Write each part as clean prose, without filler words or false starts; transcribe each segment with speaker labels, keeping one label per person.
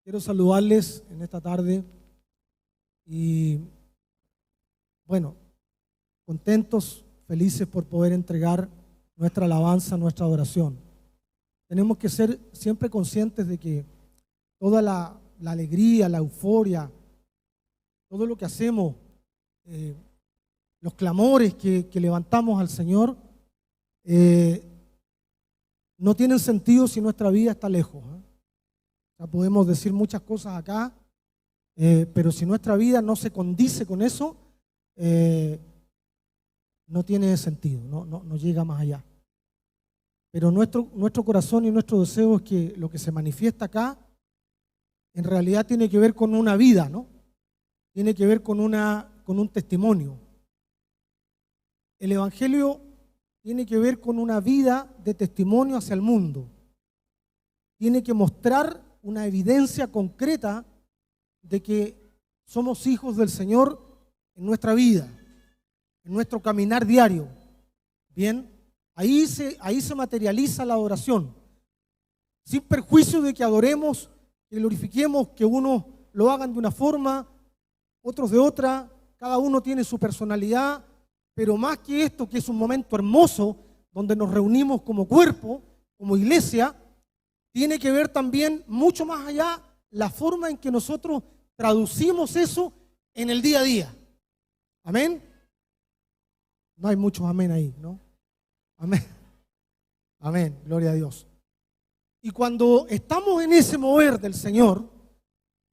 Speaker 1: Quiero saludarles en esta tarde y, bueno, contentos, felices por poder entregar nuestra alabanza, nuestra adoración. Tenemos que ser siempre conscientes de que toda la alegría, la euforia, todo lo que hacemos, los clamores que levantamos al Señor, no tienen sentido si nuestra vida está lejos. O sea, podemos decir muchas cosas acá, pero si nuestra vida no se condice con eso, no tiene sentido, no llega más allá. Pero nuestro corazón y nuestro deseo es que lo que se manifiesta acá en realidad tiene que ver con una vida, ¿no? Tiene que ver con un testimonio. El Evangelio tiene que ver con una vida de testimonio hacia el mundo. Tiene que mostrar una evidencia concreta de que somos hijos del Señor en nuestra vida, en nuestro caminar diario. Bien, ahí se materializa la adoración, sin perjuicio de que adoremos, que glorifiquemos, que unos lo hagan de una forma, otros de otra, cada uno tiene su personalidad, pero más que esto, que es un momento hermoso, donde nos reunimos como cuerpo, como iglesia, tiene que ver también mucho más allá la forma en que nosotros traducimos eso en el día a día. ¿Amén? No hay muchos amén ahí, ¿no? Amén. Amén, gloria a Dios. Y cuando estamos en ese mover del Señor,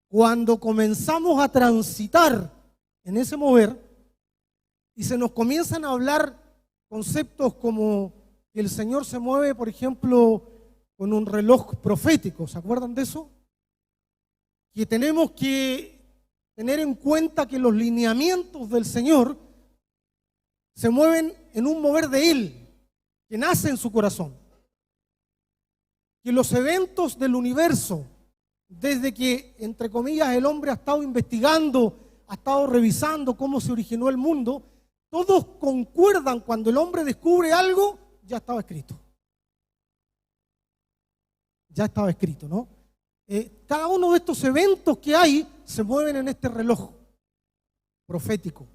Speaker 1: cuando comenzamos a transitar en ese mover y se nos comienzan a hablar conceptos como que el Señor se mueve, por ejemplo, con un reloj profético, ¿se acuerdan de eso? Que tenemos que tener en cuenta que los lineamientos del Señor se mueven en un mover de Él, que nace en su corazón. Que los eventos del universo, desde que, entre comillas, el hombre ha estado investigando, ha estado revisando cómo se originó el mundo, todos concuerdan cuando el hombre descubre algo, ya estaba escrito. Ya estaba escrito, ¿no? Cada uno de estos eventos que hay se mueven en este reloj profético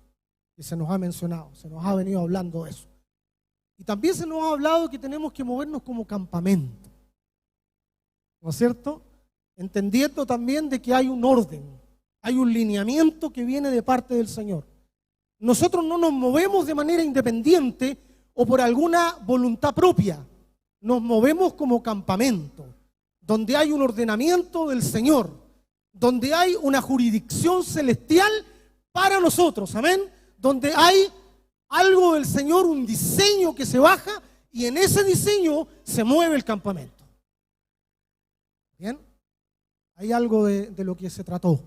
Speaker 1: que se nos ha mencionado, se nos ha venido hablando de eso. Y también se nos ha hablado que tenemos que movernos como campamento, ¿no es cierto? Entendiendo también de que hay un orden, hay un lineamiento que viene de parte del Señor. Nosotros no nos movemos de manera independiente o por alguna voluntad propia, nos movemos como campamento, donde hay un ordenamiento del Señor, donde hay una jurisdicción celestial para nosotros, amén, donde hay algo del Señor, un diseño que se baja y en ese diseño se mueve el campamento. Bien, hay algo de lo que se trató.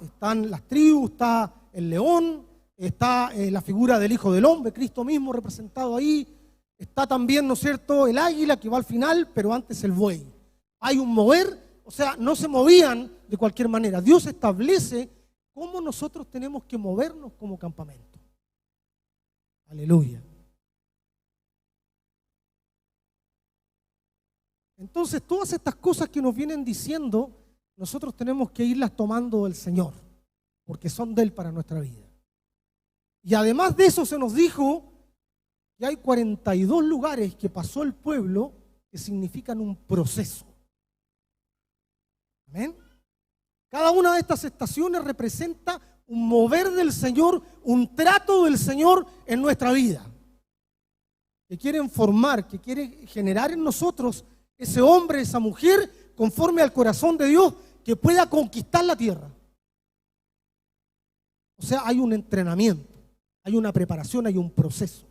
Speaker 1: Están las tribus, está el león, está la figura del Hijo del Hombre, Cristo mismo representado ahí, está también, ¿no es cierto?, el águila que va al final, pero antes el buey. Hay un mover, o sea, no se movían de cualquier manera. Dios establece cómo nosotros tenemos que movernos como campamento. Aleluya. Entonces, todas estas cosas que nos vienen diciendo, nosotros tenemos que irlas tomando del Señor, porque son de Él para nuestra vida. Y además de eso se nos dijo que hay 42 lugares que pasó el pueblo que significan un proceso. ¿Amén? Cada una de estas estaciones representa un mover del Señor, un trato del Señor en nuestra vida. Que quieren formar, que quiere generar en nosotros ese hombre, esa mujer, conforme al corazón de Dios, que pueda conquistar la tierra. O sea, hay un entrenamiento, hay una preparación, hay un proceso.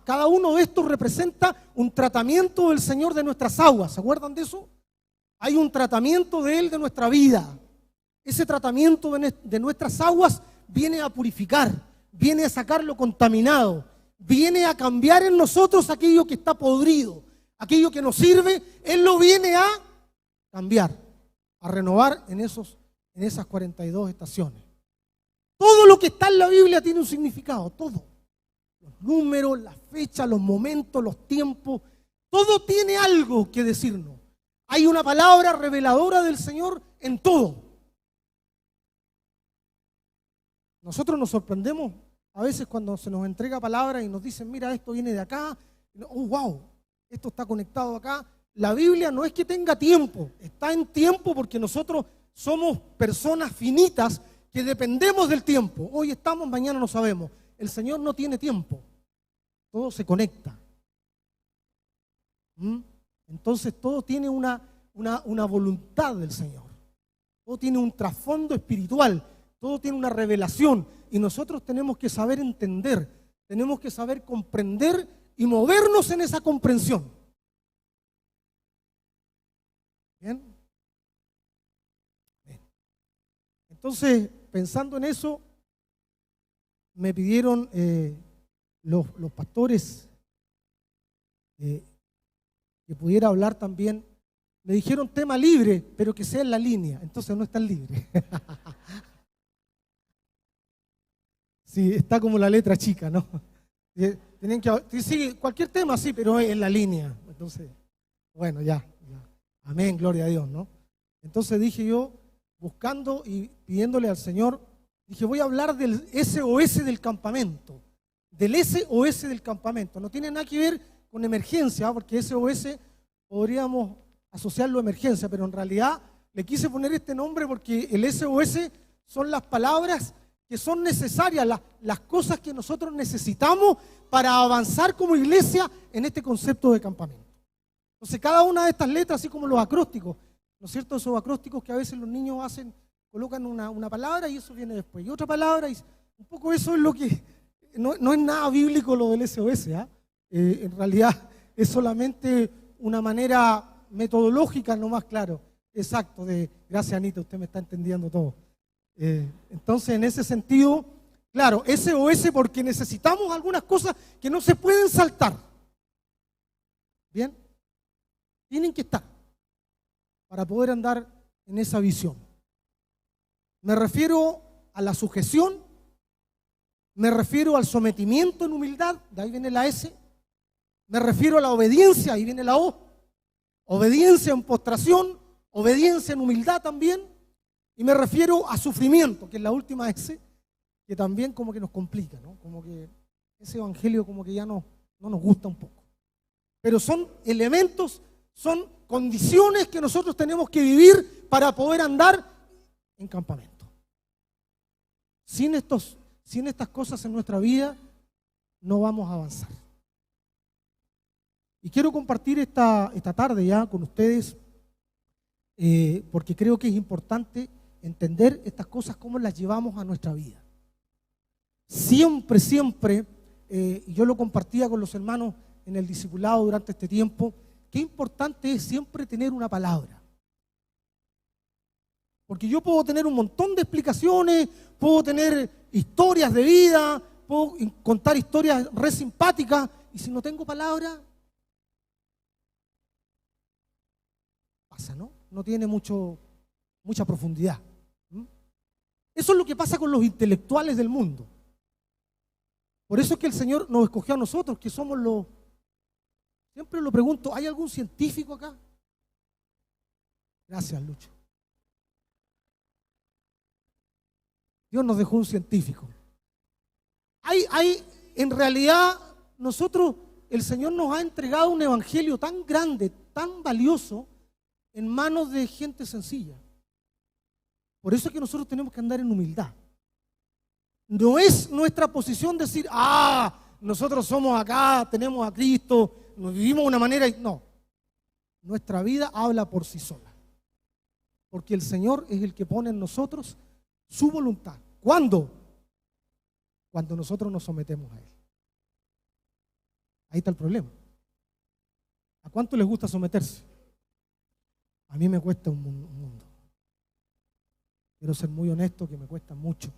Speaker 1: Cada uno de estos representa un tratamiento del Señor de nuestras aguas. ¿Se acuerdan de eso? Hay un tratamiento de Él de nuestra vida. Ese tratamiento de nuestras aguas viene a purificar, viene a sacar lo contaminado, viene a cambiar en nosotros aquello que está podrido, aquello que nos sirve, Él lo viene a cambiar, a renovar en esas 42 estaciones. Todo lo que está en la Biblia tiene un significado, todo. Los números, las fechas, los momentos, los tiempos, todo tiene algo que decirnos. Hay una palabra reveladora del Señor en todo. Nosotros nos sorprendemos a veces cuando se nos entrega palabra y nos dicen, mira, esto viene de acá. Oh, wow, esto está conectado acá. La Biblia no es que tenga tiempo, está en tiempo porque nosotros somos personas finitas que dependemos del tiempo. Hoy estamos, mañana no sabemos. El Señor no tiene tiempo. Todo se conecta. Entonces todo tiene una voluntad del Señor. Todo tiene un trasfondo espiritual. Todo tiene una revelación. Y nosotros tenemos que saber entender. Tenemos que saber comprender y movernos en esa comprensión. ¿Bien? Bien. Entonces, pensando en eso, me pidieron los pastores que pudiera hablar también. Me dijeron tema libre, pero que sea en la línea. Entonces no es tan libre. Sí, está como la letra chica, ¿no? Tienen que, sí, cualquier tema, sí, pero en la línea. Entonces, bueno, ya. Amén, gloria a Dios, ¿no? Entonces dije yo, buscando y pidiéndole al Señor, dije, voy a hablar del SOS del campamento. Del SOS del campamento. No tiene nada que ver con emergencia, porque SOS podríamos asociarlo a emergencia, pero en realidad le quise poner este nombre porque el SOS son las palabras que son necesarias, las cosas que nosotros necesitamos para avanzar como iglesia en este concepto de campamento. Entonces, cada una de estas letras, así como los acrósticos, ¿no es cierto? Esos acrósticos que a veces los niños hacen, colocan una palabra y eso viene después, y otra palabra, y un poco eso es lo que, no es nada bíblico lo del SOS, ¿eh? En realidad es solamente una manera metodológica, no más claro, exacto, gracias Anita, usted me está entendiendo todo. Entonces, en ese sentido, claro, SOS porque necesitamos algunas cosas que no se pueden saltar. ¿Bien? Tienen que estar para poder andar en esa visión. Me refiero a la sujeción, me refiero al sometimiento en humildad, de ahí viene la S, me refiero a la obediencia, ahí viene la O, obediencia en postración, obediencia en humildad también, y me refiero a sufrimiento, que es la última S, que también como que nos complica, ¿no? Como que ese evangelio como que ya no nos gusta un poco. Pero son elementos, son condiciones que nosotros tenemos que vivir para poder andar en campamento. Sin estas cosas en nuestra vida no vamos a avanzar. Y quiero compartir esta tarde ya con ustedes porque creo que es importante entender estas cosas, cómo las llevamos a nuestra vida. Siempre, y yo lo compartía con los hermanos en el discipulado durante este tiempo, qué importante es siempre tener una palabra. Porque yo puedo tener un montón de explicaciones, puedo tener historias de vida, puedo contar historias re simpáticas, y si no tengo palabra, pasa, ¿no? No tiene mucha profundidad. Eso es lo que pasa con los intelectuales del mundo. Por eso es que el Señor nos escogió a nosotros, que somos los... Siempre lo pregunto, ¿hay algún científico acá? Gracias, Lucho. Dios nos dejó un científico. En realidad, nosotros, el Señor nos ha entregado un evangelio tan grande, tan valioso, en manos de gente sencilla. Por eso es que nosotros tenemos que andar en humildad. No es nuestra posición decir, nosotros somos acá, tenemos a Cristo, nos vivimos de una manera. No, nuestra vida habla por sí sola. Porque el Señor es el que pone en nosotros su voluntad. ¿Cuándo? Cuando nosotros nos sometemos a Él. Ahí está el problema. ¿A cuánto les gusta someterse? A mí me cuesta un mundo. Quiero ser muy honesto que me cuesta mucho.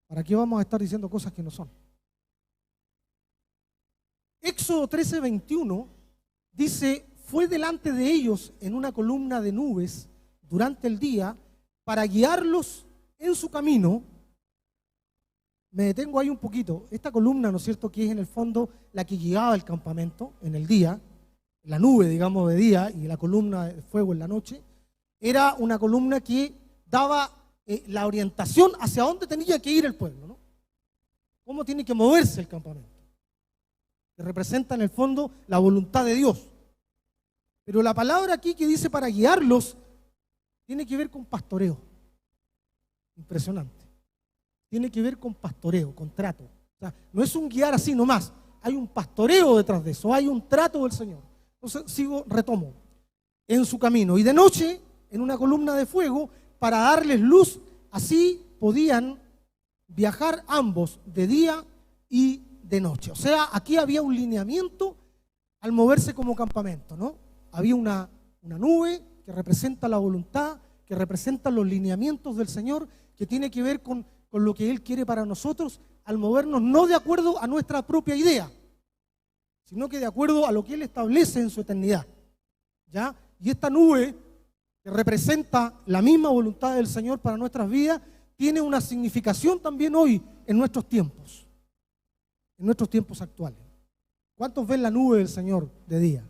Speaker 1: ¿Para qué vamos a estar diciendo cosas que no son? Éxodo 13:21 dice, fue delante de ellos en una columna de nubes durante el día para guiarlos en su camino. Me detengo ahí un poquito. Esta columna, ¿no es cierto?, que es en el fondo la que guiaba el campamento en el día, la nube, digamos, de día y la columna de fuego en la noche, era una columna que daba la orientación hacia dónde tenía que ir el pueblo, ¿no? Cómo tiene que moverse el campamento, que representa en el fondo la voluntad de Dios. Pero la palabra aquí que dice para guiarlos tiene que ver con pastoreo. Impresionante. Tiene que ver con pastoreo, con trato. O sea, no es un guiar así nomás, hay un pastoreo detrás de eso, hay un trato del Señor. Entonces retomo. En su camino y de noche en una columna de fuego para darles luz, así podían viajar ambos de día y de noche. O sea, aquí había un lineamiento al moverse como campamento, ¿no? Había una nube que representa la voluntad, que representa los lineamientos del Señor, que tiene que ver con lo que Él quiere para nosotros, al movernos no de acuerdo a nuestra propia idea, sino que de acuerdo a lo que Él establece en su eternidad, ¿ya? Y esta nube, que representa la misma voluntad del Señor para nuestras vidas, tiene una significación también hoy en nuestros tiempos actuales. ¿Cuántos ven la nube del Señor de día?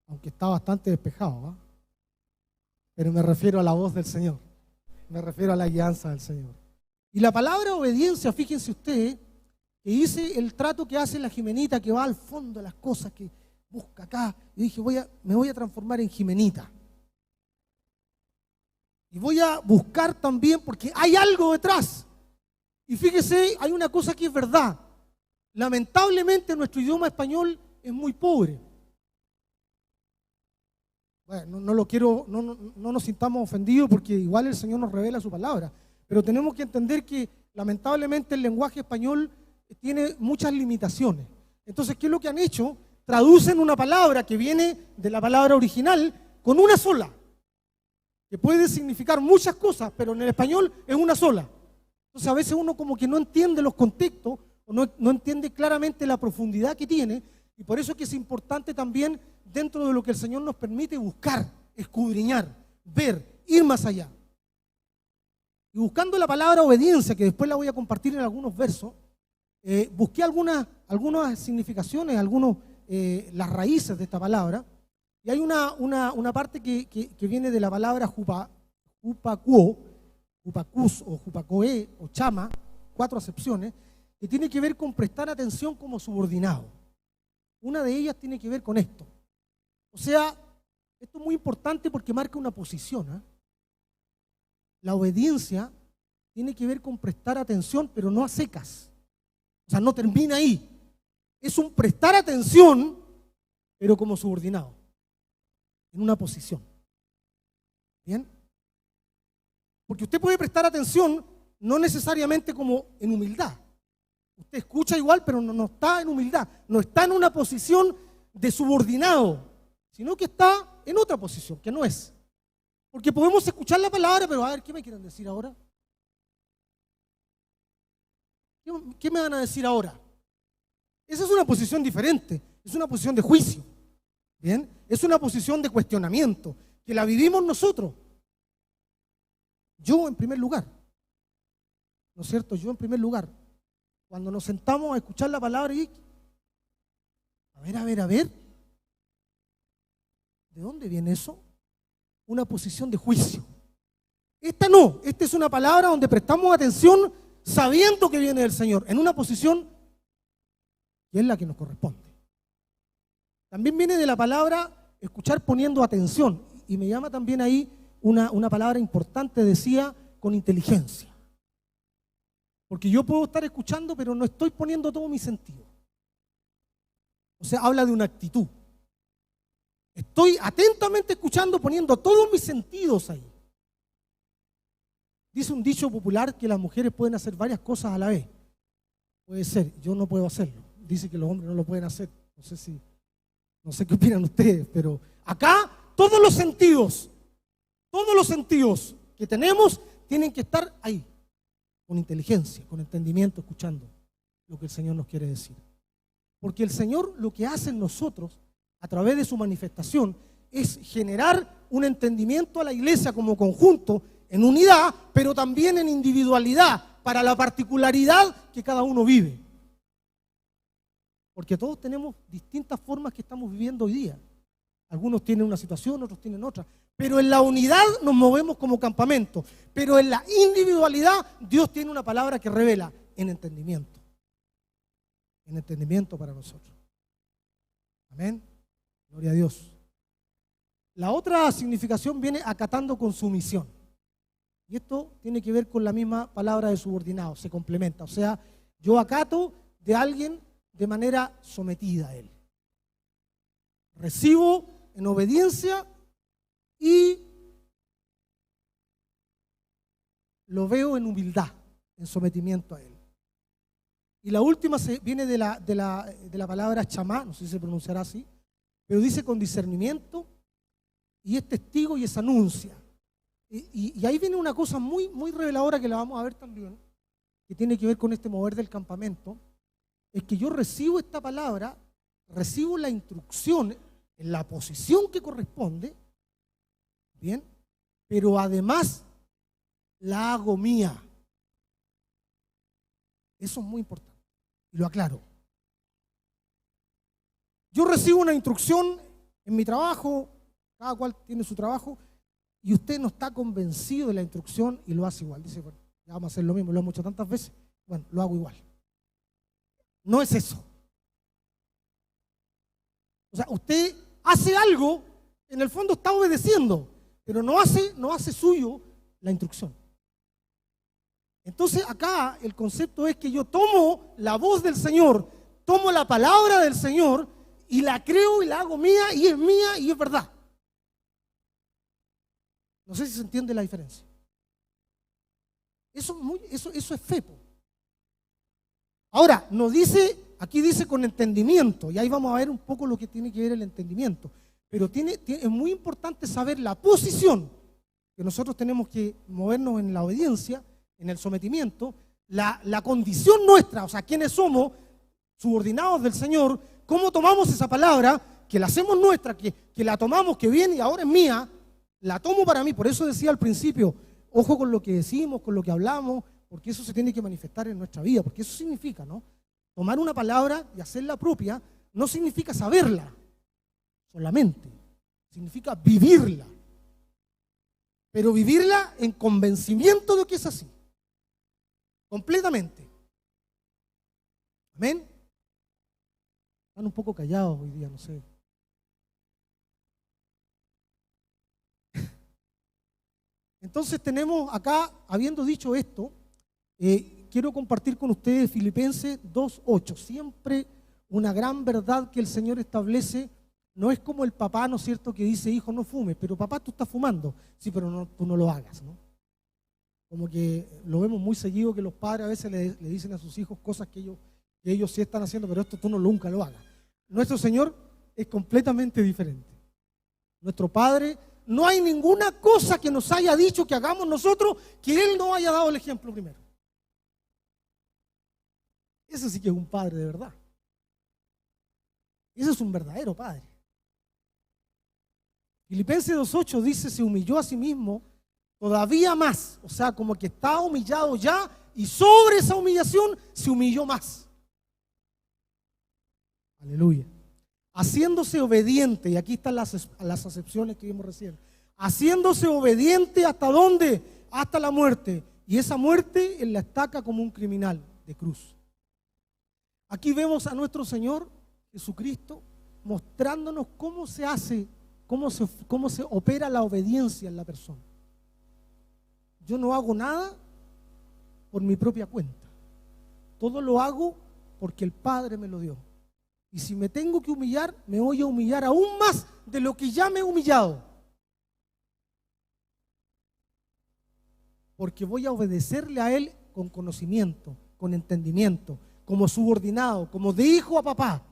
Speaker 1: Aunque está bastante despejado, ¿eh? Pero me refiero a la voz del Señor, me refiero a la guianza del Señor. Y la palabra obediencia, fíjense ustedes, que dice el trato que hace la Jimenita, que va al fondo de las cosas, que busca acá. Y dije, me voy a transformar en Jimenita. Y voy a buscar también, porque hay algo detrás. Y fíjese, hay una cosa que es verdad. Lamentablemente nuestro idioma español es muy pobre. Bueno, no nos sintamos ofendidos porque igual el Señor nos revela su palabra. Pero tenemos que entender que lamentablemente el lenguaje español tiene muchas limitaciones. Entonces, ¿qué es lo que han hecho? Traducen una palabra que viene de la palabra original con una sola, que puede significar muchas cosas, pero en el español es una sola. Entonces, a veces uno como que no entiende los contextos o no entiende claramente la profundidad que tiene, y por eso es que es importante también, dentro de lo que el Señor nos permite, buscar, escudriñar, ver, ir más allá. Y buscando la palabra obediencia, que después la voy a compartir en algunos versos, busqué algunas significaciones, las raíces de esta palabra, y hay una parte que viene de la palabra jupacuo, jupacus o jupacoe o chama, 4 acepciones, que tiene que ver con prestar atención como subordinado. Una de ellas tiene que ver con esto. O sea, esto es muy importante porque marca una posición, ¿eh? La obediencia tiene que ver con prestar atención, pero no a secas. O sea, no termina ahí. Es un prestar atención, pero como subordinado, en una posición. ¿Bien? Porque usted puede prestar atención no necesariamente como en humildad. Usted escucha igual, pero no está en humildad. No está en una posición de subordinado, sino que está en otra posición, que no es. Porque podemos escuchar la palabra, pero a ver, ¿qué me quieren decir ahora? ¿Qué me van a decir ahora? Esa es una posición diferente, es una posición de juicio, ¿bien? Es una posición de cuestionamiento, que la vivimos nosotros. Yo en primer lugar, ¿no es cierto? Yo en primer lugar, cuando nos sentamos a escuchar la palabra y a ver, ¿de dónde viene eso? Una posición de juicio. Esta no, esta es una palabra donde prestamos atención sabiendo que viene del Señor, en una posición que es la que nos corresponde. También viene de la palabra escuchar poniendo atención, y me llama también ahí una palabra importante, decía, con inteligencia. Porque yo puedo estar escuchando, pero no estoy poniendo todo mi sentido. O sea, habla de una actitud. Estoy atentamente escuchando, poniendo todos mis sentidos ahí. Dice un dicho popular que las mujeres pueden hacer varias cosas a la vez. Puede ser, yo no puedo hacerlo. Dice que los hombres no lo pueden hacer. No sé qué opinan ustedes, pero acá todos los sentidos que tenemos tienen que estar ahí, con inteligencia, con entendimiento, escuchando lo que el Señor nos quiere decir. Porque el Señor lo que hace en nosotros, a través de su manifestación, es generar un entendimiento a la iglesia como conjunto, en unidad, pero también en individualidad, para la particularidad que cada uno vive. porque todos tenemos distintas formas que estamos viviendo hoy día. Algunos tienen una situación, otros tienen otra. Pero en la unidad nos movemos como campamento. Pero en la individualidad Dios tiene una palabra que revela en entendimiento. En entendimiento para nosotros. Amén. Gloria a Dios. La otra significación viene acatando con sumisión. Y esto tiene que ver con la misma palabra de subordinado, se complementa. O sea, yo acato de alguien de manera sometida a él. Recibo en obediencia y lo veo en humildad, en sometimiento a él. Y la última viene de la palabra chamá, no sé si se pronunciará así, pero dice con discernimiento y es testigo y es anuncia. Y ahí viene una cosa muy, muy reveladora que la vamos a ver también, que tiene que ver con este mover del campamento, es que yo recibo esta palabra, recibo la instrucción en la posición que corresponde, bien, pero además la hago mía. Eso es muy importante, y lo aclaro. Yo recibo una instrucción en mi trabajo, cada cual tiene su trabajo, y usted no está convencido de la instrucción y lo hace igual. Dice, bueno, ya vamos a hacer lo mismo, lo hemos hecho tantas veces, bueno, lo hago igual. No es eso. O sea, usted hace algo, en el fondo está obedeciendo, pero no hace suyo la instrucción. Entonces acá el concepto es que yo tomo la voz del Señor, tomo la palabra del Señor y la creo y la hago mía y es verdad. No sé si se entiende la diferencia. Eso es fe. Ahora, aquí dice con entendimiento, y ahí vamos a ver un poco lo que tiene que ver el entendimiento. Pero es muy importante saber la posición que nosotros tenemos que movernos en la obediencia, en el sometimiento, la condición nuestra, o sea, quiénes somos, subordinados del Señor, cómo tomamos esa palabra, que la hacemos nuestra, que la tomamos, que viene y ahora es mía, la tomo para mí. Por eso decía al principio, ojo con lo que decimos, con lo que hablamos, porque eso se tiene que manifestar en nuestra vida, porque eso significa, ¿no? Tomar una palabra y hacerla propia no significa saberla solamente, significa vivirla. Pero vivirla en convencimiento de que es así. Completamente. Amén. Están un poco callados hoy día, no sé. Entonces tenemos acá, habiendo dicho esto, quiero compartir con ustedes Filipenses 2:8. Siempre una gran verdad que el Señor establece. No es como el papá, ¿no es cierto?, que dice, hijo, no fumes, pero papá, tú estás fumando. Sí, pero no, tú no lo hagas, ¿no? Como que lo vemos muy seguido que los padres a veces le dicen a sus hijos cosas que ellos sí están haciendo, pero esto tú nunca lo hagas. Nuestro Señor es completamente diferente. Nuestro Padre, no hay ninguna cosa que nos haya dicho que hagamos nosotros que Él no haya dado el ejemplo primero. Ese sí que es un padre de verdad. Ese es un verdadero padre. Filipenses 2:8 dice, se humilló a sí mismo todavía más, o sea, como que estaba humillado ya y sobre esa humillación se humilló más. Aleluya. Haciéndose obediente, y aquí están las acepciones que vimos recién, haciéndose obediente ¿hasta dónde? Hasta la muerte, y esa muerte en la estaca como un criminal de cruz. Aquí vemos a nuestro Señor Jesucristo mostrándonos cómo se hace, cómo se opera la obediencia en la persona. Yo no hago nada por mi propia cuenta. Todo lo hago porque el Padre me lo dio. Y si me tengo que humillar, me voy a humillar aún más de lo que ya me he humillado. Porque voy a obedecerle a Él con conocimiento, con entendimiento, como subordinado, como de hijo a papá.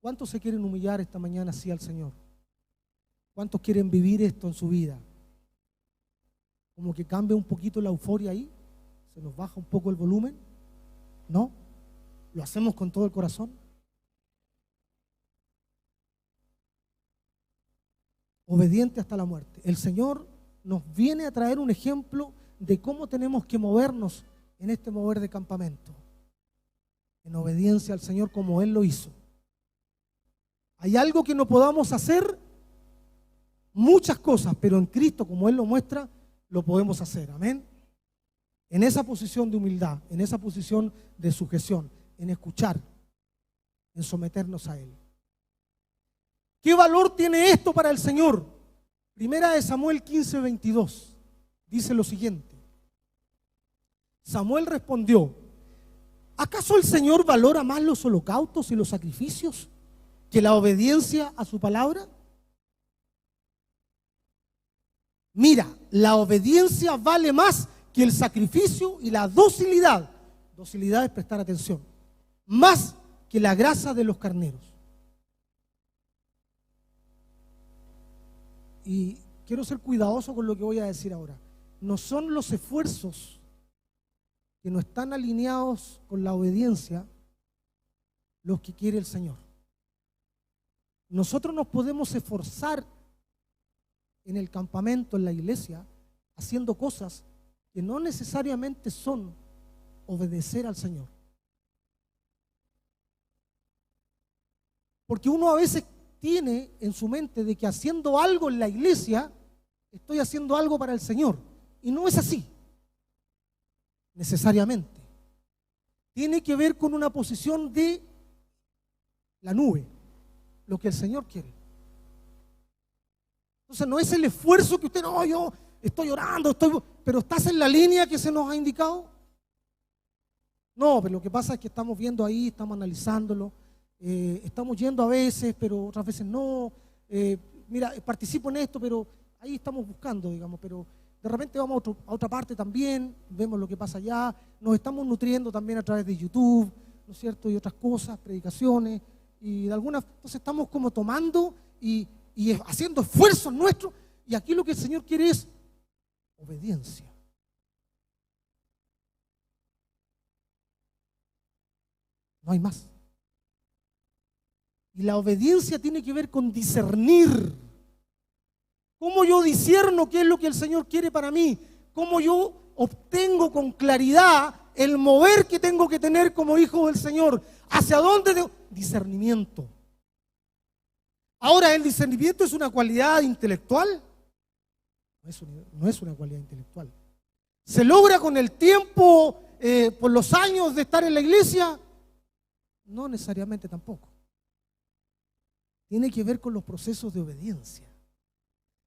Speaker 1: ¿Cuántos se quieren humillar esta mañana así al Señor? ¿Cuántos quieren vivir esto en su vida? Como que cambia un poquito la euforia ahí, se nos baja un poco el volumen, ¿no? ¿Lo hacemos con todo el corazón? Obediente hasta la muerte. El Señor nos viene a traer un ejemplo de cómo tenemos que movernos en este mover de campamento, en obediencia al Señor como Él lo hizo. ¿Hay algo que no podamos hacer? Muchas cosas, pero en Cristo, como Él lo muestra, lo podemos hacer. Amén. En esa posición de humildad, en esa posición de sujeción, en escuchar, en someternos a Él. ¿Qué valor tiene esto para el Señor? Primera de Samuel 15:22 dice lo siguiente. Samuel respondió: ¿acaso el Señor valora más los holocaustos y los sacrificios que la obediencia a su palabra? Mira, la obediencia vale más que el sacrificio y la docilidad. Docilidad es prestar atención. Más que la grasa de los carneros. Y quiero ser cuidadoso con lo que voy a decir ahora. No son los esfuerzos que no están alineados con la obediencia los que quiere el Señor. Nosotros nos podemos esforzar en el campamento, en la iglesia, haciendo cosas que no necesariamente son obedecer al Señor. Porque uno a veces tiene en su mente de que haciendo algo en la iglesia, estoy haciendo algo para el Señor. Y no es así, necesariamente. Tiene que ver con una posición de la nube, lo que el Señor quiere. Entonces no es el esfuerzo que usted, no, yo estoy orando, pero ¿estás en la línea que se nos ha indicado? No, pero lo que pasa es que estamos viendo ahí, estamos analizándolo, estamos yendo a veces, pero otras veces no. Mira, participo en esto, pero ahí estamos buscando, digamos, pero de repente vamos a otra parte también, vemos lo que pasa allá, nos estamos nutriendo también a través de YouTube, ¿no es cierto? Y otras cosas, predicaciones, y de algunas, entonces estamos como tomando y haciendo esfuerzos nuestros, y aquí lo que el Señor quiere es obediencia. No hay más. Y la obediencia tiene que ver con discernir. ¿Cómo yo discierno qué es lo que el Señor quiere para mí? ¿Cómo yo obtengo con claridad el mover que tengo que tener como hijo del Señor? ¿Hacia dónde? Discernimiento. Ahora, ¿el discernimiento es una cualidad intelectual? No es una cualidad intelectual. ¿Se logra con el tiempo, por los años de estar en la iglesia? No necesariamente tampoco. Tiene que ver con los procesos de obediencia.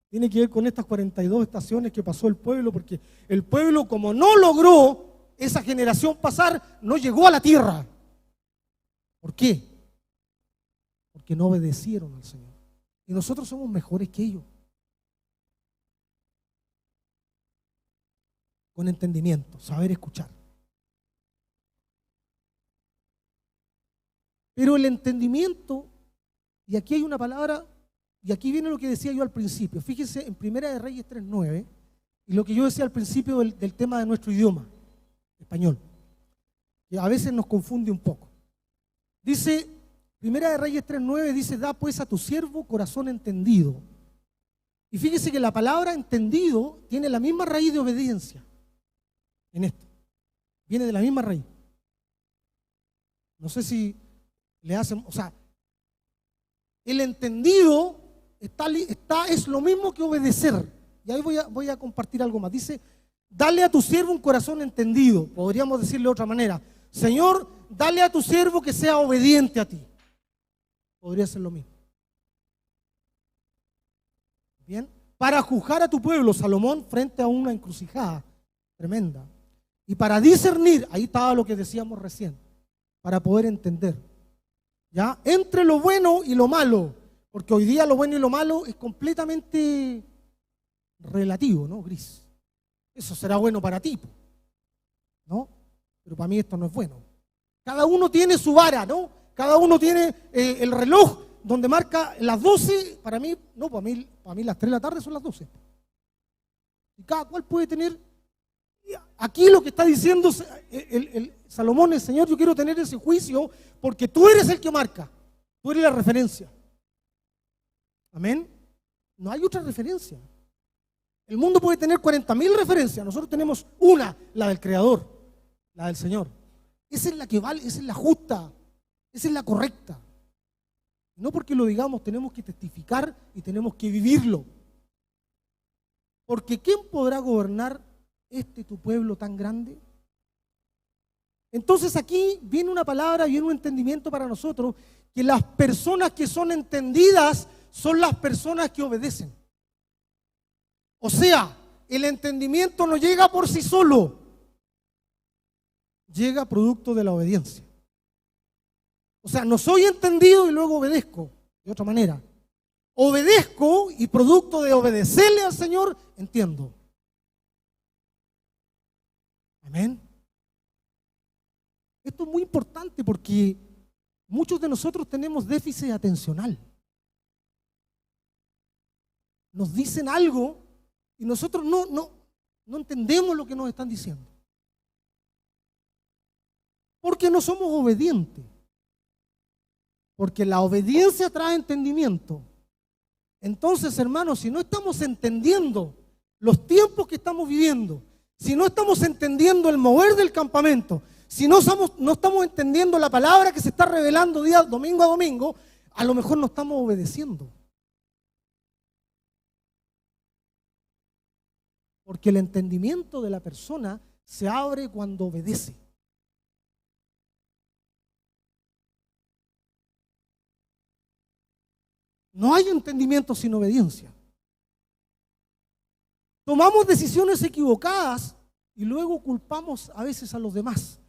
Speaker 1: Tiene que ver con estas 42 estaciones que pasó el pueblo, porque el pueblo, como no logró esa generación pasar, no llegó a la tierra. ¿Por qué? Porque no obedecieron al Señor. Y nosotros somos mejores que ellos. Con entendimiento, saber escuchar. Pero el entendimiento, y aquí hay una palabra, y aquí viene lo que decía yo al principio. Fíjense en Primera de Reyes 3:9, y lo que yo decía al principio del tema de nuestro idioma, español, que a veces nos confunde un poco. Dice, Primera de Reyes 3:9 dice: da pues a tu siervo corazón entendido. Y fíjese que la palabra entendido tiene la misma raíz de obediencia. En esto, viene de la misma raíz. No sé si le hacen, o sea, el entendido es lo mismo que obedecer. Y ahí voy a compartir algo más. Dice: dale a tu siervo un corazón entendido. Podríamos decirle de otra manera: Señor, dale a tu siervo que sea obediente a ti. Podría ser lo mismo. Bien, para juzgar a tu pueblo, Salomón, frente a una encrucijada tremenda. Y para discernir, ahí estaba lo que decíamos recién, para poder entender, ¿ya? Entre lo bueno y lo malo, porque hoy día lo bueno y lo malo es completamente relativo, ¿no? Gris. Eso será bueno para ti, ¿no? Pero para mí esto no es bueno. Cada uno tiene su vara, ¿no? Cada uno tiene el reloj donde marca las 12, para mí, no, para mí las 3 de la tarde son las 12. Y cada cual puede tener. Aquí lo que está diciendo el Salomón es: Señor, yo quiero tener ese juicio porque tú eres el que marca, tú eres la referencia. Amén. No hay otra referencia. El mundo puede tener 40.000 referencias, nosotros tenemos una, la del Creador. La del Señor. Esa es la que vale, esa es la justa, esa es la correcta. No porque lo digamos, tenemos que testificar y tenemos que vivirlo. Porque ¿quién podrá gobernar tu pueblo tan grande? Entonces aquí viene una palabra, viene un entendimiento para nosotros, que las personas que son entendidas son las personas que obedecen. O sea, el entendimiento no llega por sí solo, llega producto de la obediencia. O sea, no soy entendido y luego obedezco de otra manera. Obedezco y producto de obedecerle al Señor, entiendo. Amén. Esto es muy importante porque muchos de nosotros tenemos déficit atencional. Nos dicen algo y nosotros no entendemos lo que nos están diciendo. Porque no somos obedientes. Porque la obediencia trae entendimiento. Entonces, hermanos, si no estamos entendiendo los tiempos que estamos viviendo, si no estamos entendiendo el mover del campamento, si no estamos entendiendo la palabra que se está revelando día domingo a domingo, a lo mejor no estamos obedeciendo. Porque el entendimiento de la persona se abre cuando obedece. No hay entendimiento sin obediencia. Tomamos decisiones equivocadas y luego culpamos a veces a los demás.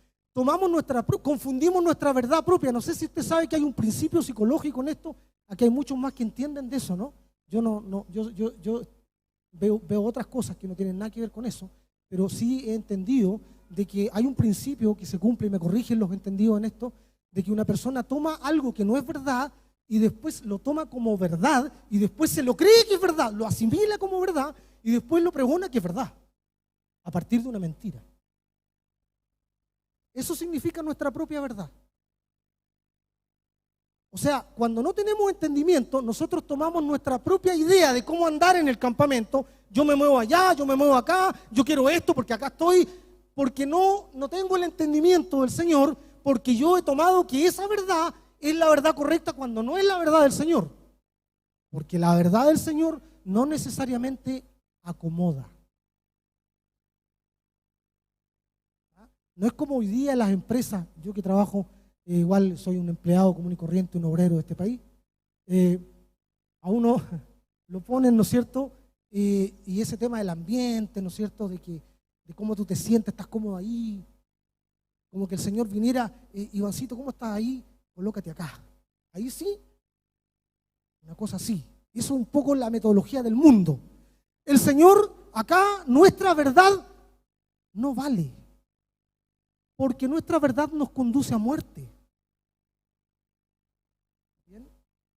Speaker 1: Confundimos nuestra verdad propia. No sé si usted sabe que hay un principio psicológico en esto. Aquí hay muchos más que entienden de eso, ¿no? Yo veo otras cosas que no tienen nada que ver con eso, pero sí he entendido de que hay un principio que se cumple, y me corrigen los entendidos en esto, de que una persona toma algo que no es verdad y después lo toma como verdad y después se lo cree que es verdad, lo asimila como verdad y después lo pregona que es verdad a partir de una mentira. Eso significa nuestra propia verdad. O sea, cuando no tenemos entendimiento, nosotros tomamos nuestra propia idea de cómo andar en el campamento. Yo me muevo allá, yo me muevo acá, yo quiero esto porque acá estoy, porque no tengo el entendimiento del Señor, porque yo he tomado que esa verdad es la verdad correcta cuando no es la verdad del Señor. Porque la verdad del Señor no necesariamente acomoda. No es como hoy día las empresas, yo que trabajo, igual soy un empleado común y corriente, un obrero de este país, a uno lo ponen, ¿no es cierto? Y ese tema del ambiente, ¿no es cierto? De cómo tú te sientes, estás cómodo ahí, como que el Señor viniera, Ivancito, ¿cómo estás ahí? Colócate acá. Ahí sí, una cosa así. Eso es un poco la metodología del mundo. El Señor, acá, nuestra verdad no vale. Porque nuestra verdad nos conduce a muerte. ¿Bien?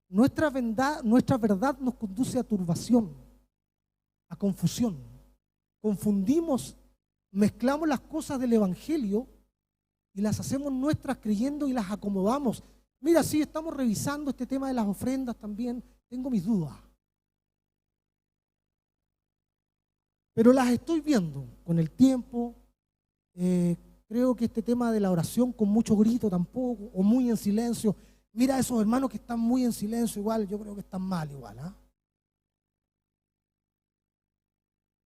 Speaker 1: Nuestra verdad nos conduce a turbación, a confusión. Confundimos, mezclamos las cosas del Evangelio y las hacemos nuestras creyendo y las acomodamos. Mira, sí, estamos revisando este tema de las ofrendas también. Tengo mis dudas. Pero las estoy viendo con el tiempo. Creo que este tema de la oración con mucho grito tampoco, o muy en silencio. Mira a esos hermanos que están muy en silencio igual, yo creo que están mal igual.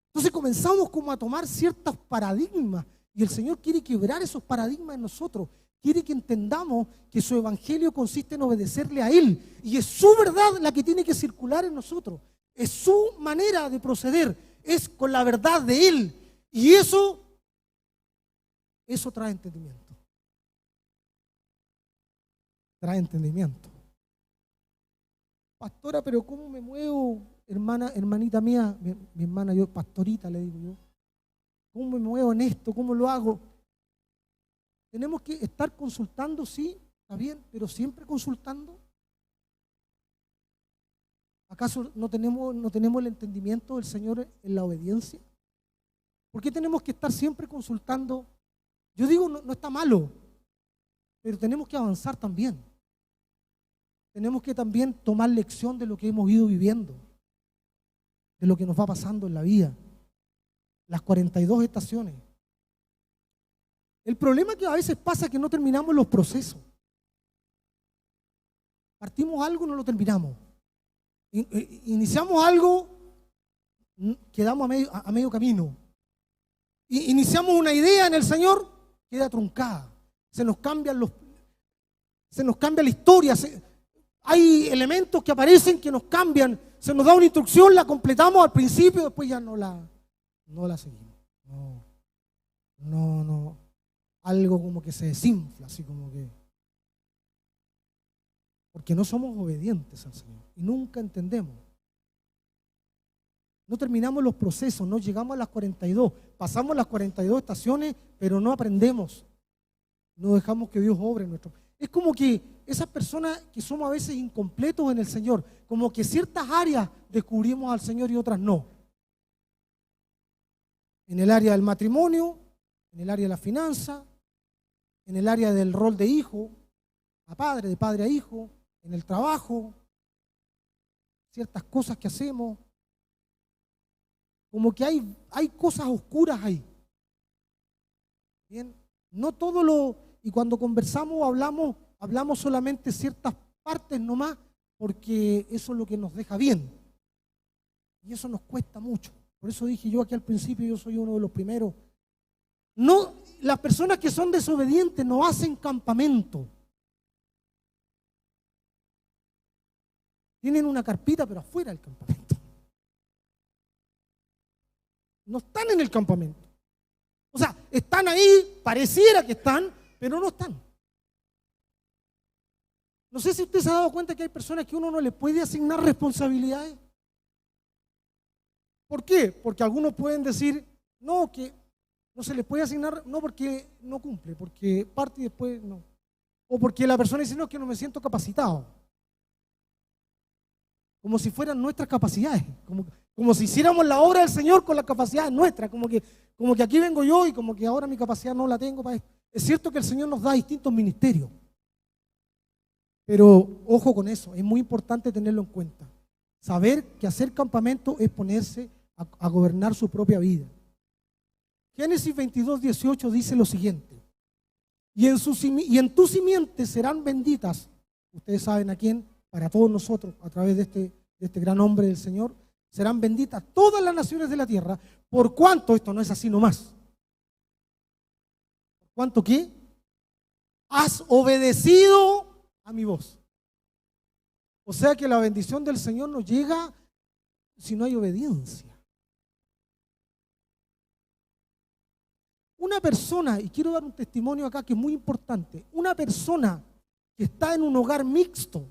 Speaker 1: Entonces comenzamos como a tomar ciertos paradigmas y el Señor quiere quebrar esos paradigmas en nosotros. Quiere que entendamos que su evangelio consiste en obedecerle a Él y es su verdad la que tiene que circular en nosotros. Es su manera de proceder, es con la verdad de Él y eso trae entendimiento. Trae entendimiento. Pastora, pero ¿cómo me muevo? Hermanita mía, mi hermana, yo, pastorita le digo yo. ¿Cómo me muevo en esto? ¿Cómo lo hago? Tenemos que estar consultando, sí, está bien, pero siempre consultando. ¿Acaso no tenemos el entendimiento del Señor en la obediencia? ¿Por qué tenemos que estar siempre consultando? Yo digo, no está malo, pero tenemos que avanzar también. Tenemos que también tomar lección de lo que hemos ido viviendo, de lo que nos va pasando en la vida. Las 42 estaciones. El problema que a veces pasa es que no terminamos los procesos. Partimos algo y no lo terminamos. Iniciamos algo, quedamos a medio camino. Iniciamos una idea en el Señor, queda truncada. Se nos cambia la historia. Hay elementos que aparecen que nos cambian. Se nos da una instrucción, la completamos al principio, después ya no la seguimos. No. Algo como que se desinfla, así como que. Porque no somos obedientes al Señor y nunca entendemos. No terminamos los procesos, no llegamos a las 42, pasamos las 42 estaciones, pero no aprendemos. No dejamos que Dios obre en nuestro. Es como que esas personas que somos a veces incompletos en el Señor, como que ciertas áreas descubrimos al Señor y otras no. En el área del matrimonio, en el área de la finanza, en el área del rol de hijo a padre, de padre a hijo, en el trabajo, ciertas cosas que hacemos. Como que hay cosas oscuras ahí. Bien, no todo y cuando conversamos o hablamos solamente ciertas partes nomás, porque eso es lo que nos deja bien. Y eso nos cuesta mucho. Por eso dije yo aquí al principio, yo soy uno de los primeros. No, las personas que son desobedientes no hacen campamento. Tienen una carpita, pero afuera del campamento. No están en el campamento. O sea, están ahí, pareciera que están, pero no están. No sé si usted se ha dado cuenta que hay personas que uno no le puede asignar responsabilidades. ¿Por qué? Porque algunos pueden decir, no, que no se le puede asignar, no porque no cumple, porque parte y después no. O porque la persona dice, no, es que no me siento capacitado. Como si fueran nuestras capacidades, como si hiciéramos la obra del Señor con las capacidades nuestras, como que aquí vengo yo y como que ahora mi capacidad no la tengo para esto. Es cierto que el Señor nos da distintos ministerios, pero ojo con eso, es muy importante tenerlo en cuenta. Saber que hacer campamento es ponerse a gobernar su propia vida. Génesis 22:18 dice lo siguiente: y en tu simiente serán benditas, ustedes saben a quién, para todos nosotros, a través de este gran hombre del Señor, serán benditas todas las naciones de la tierra, por cuanto, esto no es así nomás, por cuanto que has obedecido a mi voz. O sea que la bendición del Señor no llega si no hay obediencia. Una persona, y quiero dar un testimonio acá que es muy importante, una persona que está en un hogar mixto,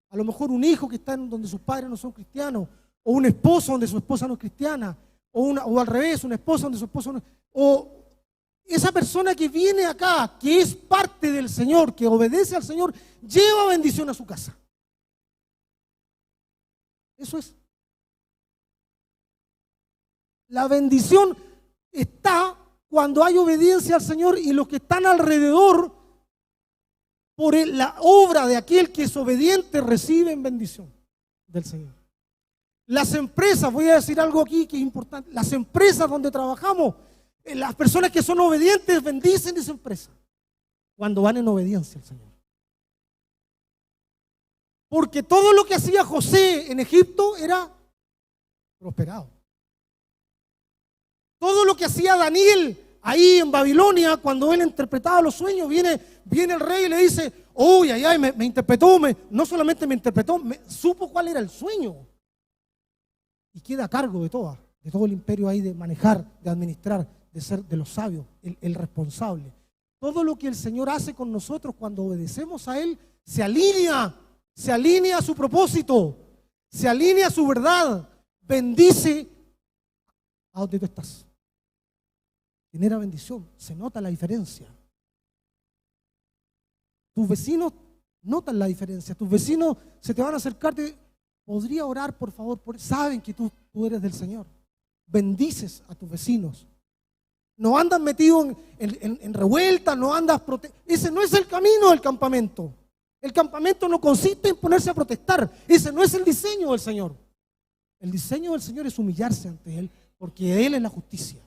Speaker 1: a lo mejor un hijo que está en donde sus padres no son cristianos, o un esposo donde su esposa no es cristiana, o al revés, una esposa donde su esposo no es, o esa persona que viene acá, que es parte del Señor, que obedece al Señor, lleva bendición a su casa. Eso es. La bendición está cuando hay obediencia al Señor y los que están alrededor, por la obra de aquel que es obediente, reciben bendición del Señor. Las empresas, voy a decir algo aquí que es importante, las empresas donde trabajamos, las personas que son obedientes bendicen esa empresa cuando van en obediencia al Señor. Porque todo lo que hacía José en Egipto era prosperado. Todo lo que hacía Daniel ahí en Babilonia, cuando él interpretaba los sueños, viene el rey y le dice, uy, me interpretó, no solamente me interpretó, supo cuál era el sueño. Y queda a cargo de todo el imperio ahí, de manejar, de administrar, de ser de los sabios, el responsable. Todo lo que el Señor hace con nosotros cuando obedecemos a Él, se alinea a su propósito, se alinea a su verdad, bendice a donde tú estás. Genera bendición, se nota la diferencia. Tus vecinos notan la diferencia, tus vecinos se te van a acercar, podría orar por favor, saben que tú eres del Señor. Bendices a tus vecinos. No andas metido en revuelta, no andas ese no es el camino del campamento. El campamento no consiste en ponerse a protestar, ese no es el diseño del Señor. El diseño del Señor es humillarse ante Él, porque Él es la justicia.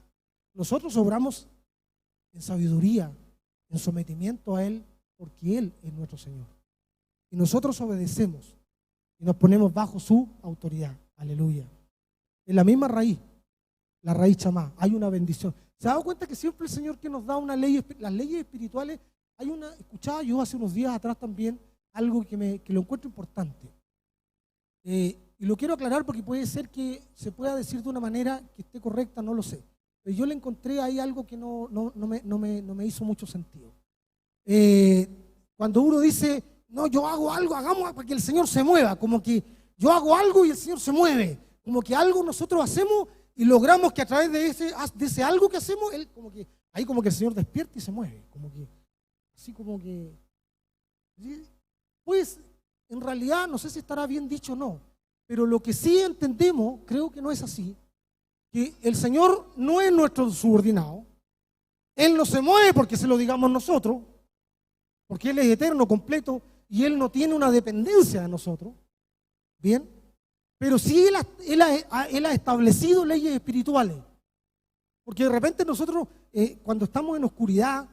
Speaker 1: Nosotros obramos en sabiduría, en sometimiento a Él, porque Él es nuestro Señor. Y nosotros obedecemos y nos ponemos bajo su autoridad. Aleluya. En la misma raíz, la raíz chamá, hay una bendición. ¿Se ha dado cuenta que siempre el Señor que nos da una ley, las leyes espirituales, escuchaba yo hace unos días atrás también algo que lo encuentro importante. Y lo quiero aclarar porque puede ser que se pueda decir de una manera que esté correcta, no lo sé. Pero yo le encontré ahí algo que no me hizo mucho sentido. Cuando uno dice, no, yo hago algo, hagamos para que el Señor se mueva, como que yo hago algo y el Señor se mueve, como que algo nosotros hacemos y logramos que a través de ese algo que hacemos, él como que el Señor despierta y se mueve, pues en realidad no sé si estará bien dicho o no, pero lo que sí entendemos, creo que no es así, que el Señor no es nuestro subordinado, Él no se mueve porque se lo digamos nosotros, porque Él es eterno, completo, y Él no tiene una dependencia de nosotros, ¿bien? Pero sí Él ha establecido leyes espirituales, porque de repente nosotros cuando estamos en oscuridad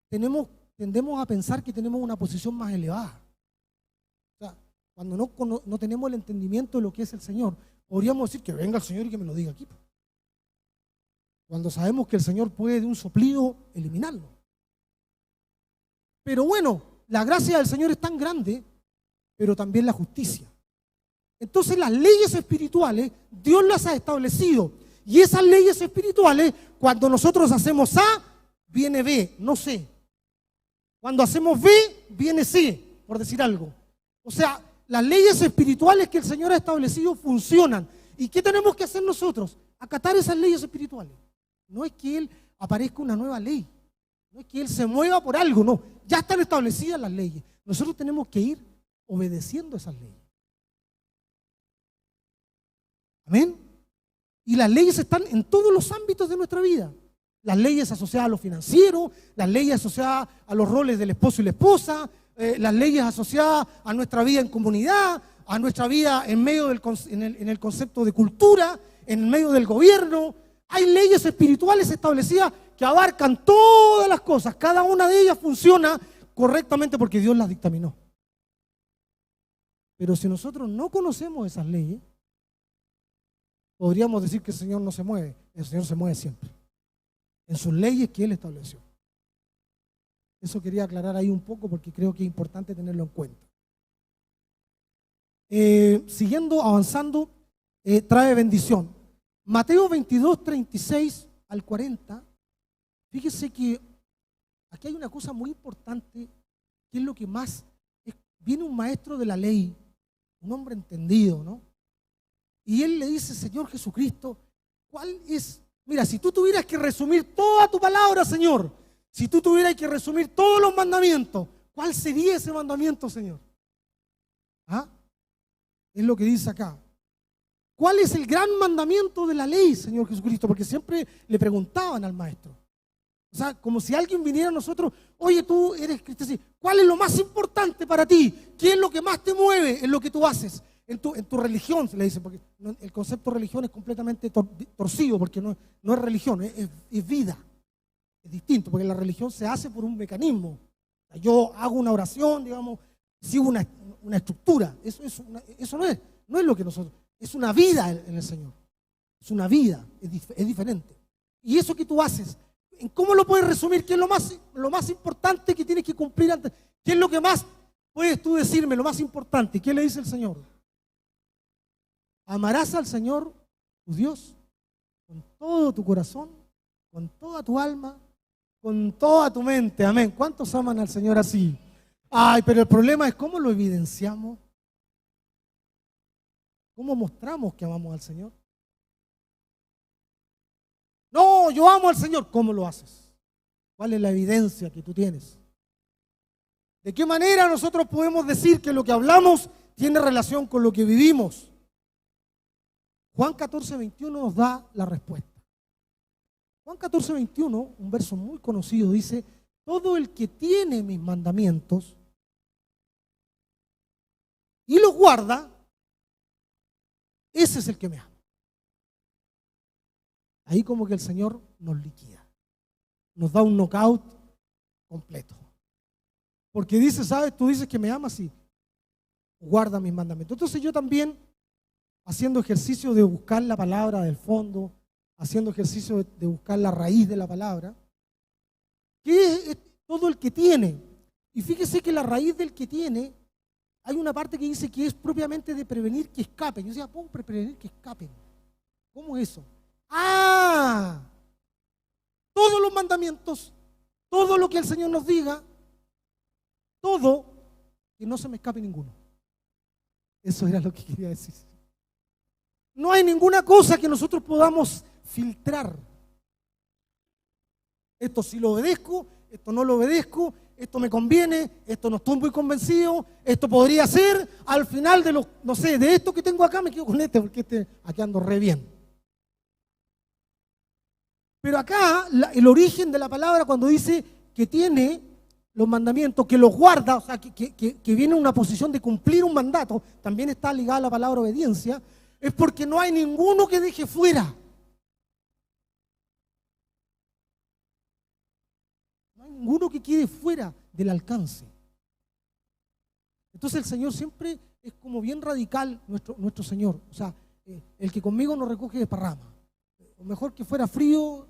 Speaker 1: tendemos a pensar que tenemos una posición más elevada. O sea, cuando no tenemos el entendimiento de lo que es el Señor, podríamos decir que venga el Señor y que me lo diga aquí. Cuando sabemos que el Señor puede de un soplido eliminarlo. Pero bueno, la gracia del Señor es tan grande, pero también la justicia. Entonces las leyes espirituales, Dios las ha establecido. Y esas leyes espirituales, cuando nosotros hacemos A, viene B, no C. Cuando hacemos B, viene C, por decir algo. O sea, las leyes espirituales que el Señor ha establecido funcionan. ¿Y qué tenemos que hacer nosotros? Acatar esas leyes espirituales. No es que Él aparezca una nueva ley. No es que Él se mueva por algo, no. Ya están establecidas las leyes. Nosotros tenemos que ir obedeciendo esas leyes. Amén. Y las leyes están en todos los ámbitos de nuestra vida. Las leyes asociadas a lo financiero, las leyes asociadas a los roles del esposo y la esposa, las leyes asociadas a nuestra vida en comunidad, a nuestra vida en medio en el concepto de cultura, en medio del gobierno. Hay leyes espirituales establecidas que abarcan todas las cosas. Cada una de ellas funciona correctamente porque Dios las dictaminó. Pero si nosotros no conocemos esas leyes, podríamos decir que el Señor no se mueve. El Señor se mueve siempre en sus leyes que Él estableció. Eso quería aclarar ahí un poco porque creo que es importante tenerlo en cuenta. Siguiendo, avanzando, trae bendición. Mateo 22, 36 al 40. Fíjese que aquí hay una cosa muy importante, que es lo que más... Viene un maestro de la ley, un hombre entendido, ¿no? Y él le dice, Señor Jesucristo, ¿cuál es? Mira, si tú tuvieras que resumir toda tu palabra, Señor, si tú tuvieras que resumir todos los mandamientos, ¿cuál sería ese mandamiento, Señor? ¿Ah? Es lo que dice acá. ¿Cuál es el gran mandamiento de la ley, Señor Jesucristo? Porque siempre le preguntaban al maestro. O sea, como si alguien viniera a nosotros, oye, tú eres cristiano, ¿cuál es lo más importante para ti? ¿Qué es lo que más te mueve en lo que tú haces? En tu religión, se le dice, porque el concepto de religión es completamente torcido, porque no es religión, es vida. Es distinto, porque la religión se hace por un mecanismo. Yo hago una oración, digamos, sigo una estructura. Eso no es lo que nosotros, es una vida en el Señor. Es una vida, es diferente. Y eso que tú haces, ¿en cómo lo puedes resumir? ¿Qué es lo más importante que tienes que cumplir antes? ¿Qué es lo que más puedes tú decirme, lo más importante? ¿Qué le dice el Señor? Amarás al Señor, tu Dios, con todo tu corazón, con toda tu alma, con toda tu mente. Amén. ¿Cuántos aman al Señor así? Ay, pero el problema es cómo lo evidenciamos. ¿Cómo mostramos que amamos al Señor? No, yo amo al Señor. ¿Cómo lo haces? ¿Cuál es la evidencia que tú tienes? ¿De qué manera nosotros podemos decir que lo que hablamos tiene relación con lo que vivimos? Juan 14, 21 nos da la respuesta. Juan 14, 21, un verso muy conocido, dice, todo el que tiene mis mandamientos y los guarda, ese es el que me ama. Ahí como que el Señor nos liquida. nos da un knockout completo. Porque dice, ¿sabes? Tú dices que me amas y guarda mis mandamientos. Entonces yo también, haciendo ejercicio de buscar la palabra del fondo, haciendo ejercicio de buscar la raíz de la palabra, ¿qué es todo el que tiene? Y fíjese que la raíz del que tiene, hay una parte que dice que es propiamente de prevenir que escapen. Yo decía, ¿cómo prevenir que escapen? ¿Cómo es eso? ¡Ah! Todos los mandamientos, todo lo que el Señor nos diga, todo, que no se me escape ninguno. Eso era lo que quería decir. No hay ninguna cosa que nosotros podamos filtrar. Esto sí lo obedezco, esto no lo obedezco, esto me conviene, esto no estoy muy convencido, esto podría ser, al final de los, no sé, de esto que tengo acá me quedo con este, porque este aquí ando re bien. Pero acá el origen de la palabra cuando dice que tiene los mandamientos, que los guarda, o sea, que viene en una posición de cumplir un mandato, también está ligada a la palabra obediencia, es porque no hay ninguno que deje fuera. No hay ninguno que quede fuera del alcance. Entonces el Señor siempre es como bien radical, nuestro Señor. O sea, el que conmigo no recoge desparrama. O mejor que fuera frío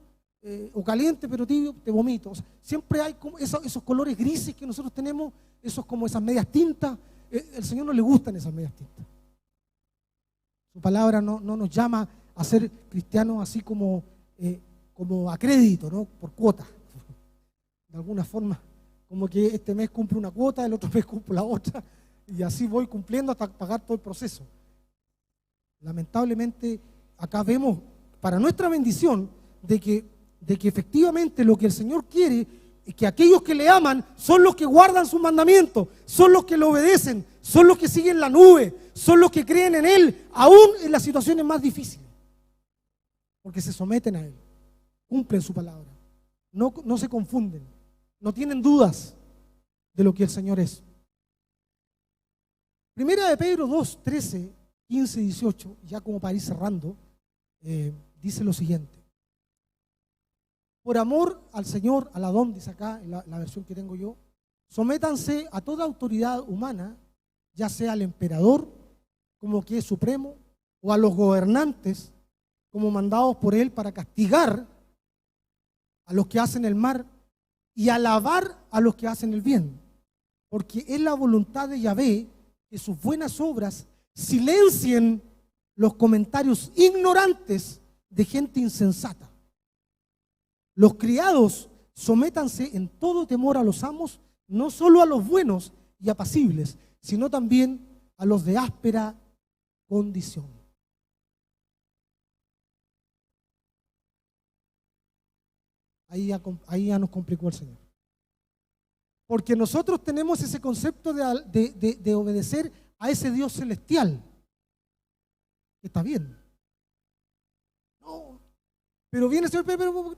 Speaker 1: o caliente, pero tibio, te vomito. O sea, siempre hay como esos colores grises que nosotros tenemos, como esas medias tintas. El Señor no le gustan esas medias tintas. Su palabra no nos llama a ser cristianos así como a crédito, ¿no? Por cuota. De alguna forma, como que este mes cumple una cuota, el otro mes cumple la otra, y así voy cumpliendo hasta pagar todo el proceso. Lamentablemente, acá vemos, para nuestra bendición, de que efectivamente lo que el Señor quiere es que aquellos que le aman son los que guardan sus mandamientos, son los que lo obedecen, son los que siguen la nube, son los que creen en Él, aún en las situaciones más difíciles, porque se someten a Él, cumplen su palabra, no se confunden, no tienen dudas de lo que el Señor es. Primera de Pedro 2, 13, 15 y 18, ya como para ir cerrando, dice lo siguiente. Por amor al Señor, al Adón, dice acá, en la versión que tengo yo, sométanse a toda autoridad humana, ya sea al emperador, como que es supremo, o a los gobernantes, como mandados por él para castigar a los que hacen el mal y alabar a los que hacen el bien. Porque es la voluntad de Yahvé que sus buenas obras silencien los comentarios ignorantes de gente insensata. Los criados, sométanse en todo temor a los amos, no solo a los buenos y apacibles, sino también a los de áspera condición. Ahí ya nos complicó el Señor. Porque nosotros tenemos ese concepto de obedecer a ese Dios celestial. Está bien. No, pero viene el Señor, pero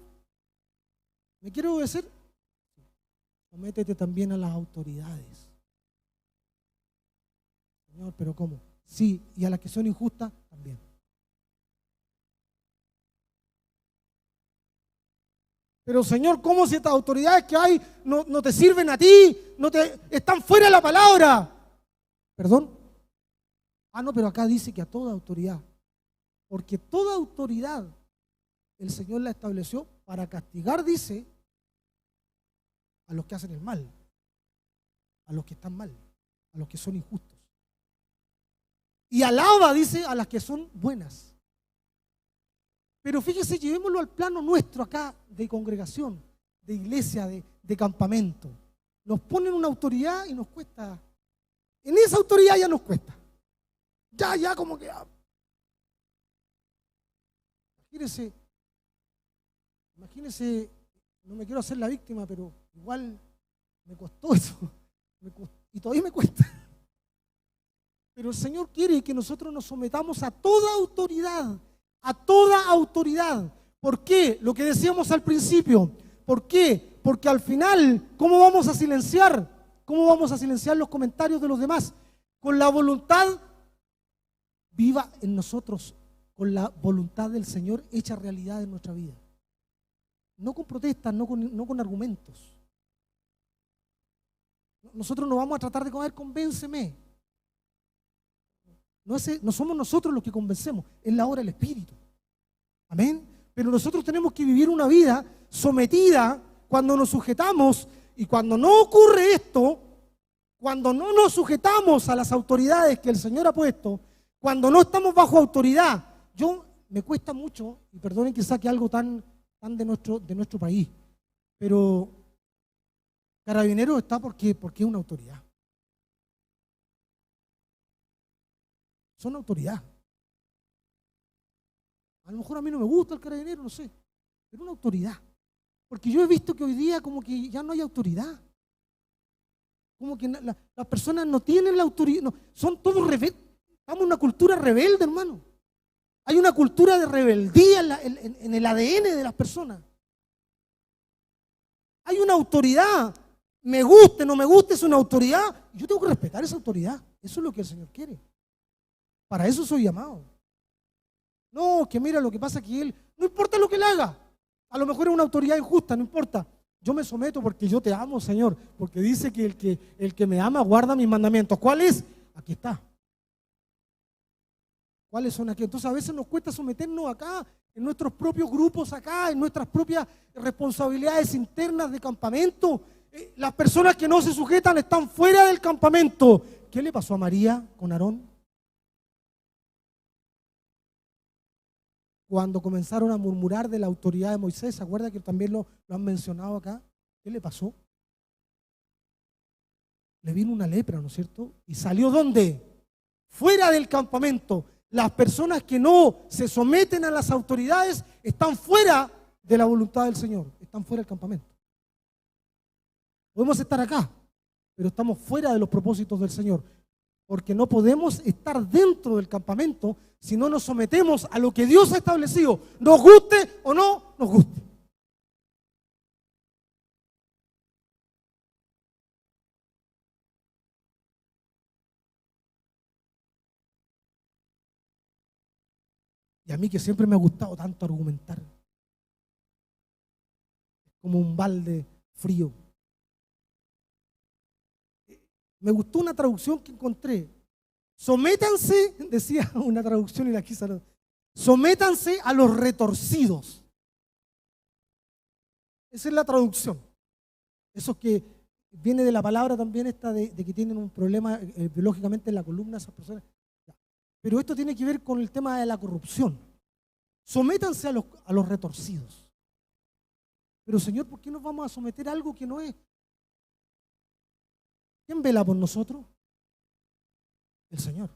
Speaker 1: ¿me quiere obedecer? Sométete también a las autoridades. Señor, ¿pero cómo? Sí, y a las que son injustas también. Pero Señor, ¿cómo si estas autoridades que hay no te sirven a ti? Están fuera de la palabra. ¿Perdón? No, pero acá dice que a toda autoridad. Porque toda autoridad el Señor la estableció para castigar, dice, a los que hacen el mal, a los que están mal, a los que son injustos. Y alaba, dice, a las que son buenas. Pero fíjese, llevémoslo al plano nuestro acá de congregación, de iglesia, de campamento. Nos ponen una autoridad y nos cuesta. En esa autoridad ya nos cuesta. Ya como que. Imagínese, no me quiero hacer la víctima, pero igual me costó eso. Y todavía me cuesta. Pero el Señor quiere que nosotros nos sometamos a toda autoridad. A toda autoridad. ¿Por qué? Lo que decíamos al principio. ¿Por qué? Porque al final, ¿cómo vamos a silenciar? ¿Cómo vamos a silenciar los comentarios de los demás? Con la voluntad viva en nosotros, con la voluntad del Señor hecha realidad en nuestra vida. no con protestas, no con argumentos. Nosotros no vamos a tratar de comer, convénceme. No somos nosotros los que convencemos, es la obra del Espíritu. Amén. Pero nosotros tenemos que vivir una vida sometida cuando nos sujetamos, y cuando no ocurre esto, cuando no nos sujetamos a las autoridades que el Señor ha puesto, cuando no estamos bajo autoridad. Me cuesta mucho, y perdonen que saque algo tan de nuestro país, pero Carabineros está porque es una autoridad. Son autoridad. A lo mejor a mí no me gusta el carabinero, no sé, pero una autoridad. Porque yo he visto que hoy día como que ya no hay autoridad. Como que las personas no tienen la autoridad, no, son todos rebeldes. Estamos en una cultura rebelde, hermano. Hay una cultura de rebeldía en el ADN de las personas. Hay una autoridad. Me guste, no me guste, es una autoridad. Yo tengo que respetar esa autoridad. Eso es lo que el Señor quiere. Para eso soy llamado. No, que mira, lo que pasa es que Él, no importa lo que Él haga. A lo mejor es una autoridad injusta, no importa. Yo me someto porque yo te amo, Señor. Porque dice que el que me ama guarda mis mandamientos. ¿Cuál es? Aquí está. ¿Cuáles son aquí? Entonces a veces nos cuesta someternos acá, en nuestros propios grupos acá, en nuestras propias responsabilidades internas de campamento. Las personas que no se sujetan están fuera del campamento. ¿Qué le pasó a María con Aarón? Cuando comenzaron a murmurar de la autoridad de Moisés, ¿se acuerda que también lo han mencionado acá? ¿Qué le pasó? Le vino una lepra, ¿no es cierto? ¿Y salió dónde? Fuera del campamento. Las personas que no se someten a las autoridades están fuera de la voluntad del Señor, están fuera del campamento. Podemos estar acá, pero estamos fuera de los propósitos del Señor, porque no podemos estar dentro del campamento si no nos sometemos a lo que Dios ha establecido, nos guste o no nos guste. Y a mí que siempre me ha gustado tanto argumentar, como un balde frío. Me gustó una traducción que encontré. Sométanse, decía una traducción y la quise. Sométanse a los retorcidos. Esa es la traducción. Eso que viene de la palabra también esta de que tienen un problema biológicamente en la columna esas personas. Pero esto tiene que ver con el tema de la corrupción. Sométanse a los retorcidos. Pero Señor, ¿por qué nos vamos a someter a algo que no es? ¿Quién vela por nosotros? El Señor. O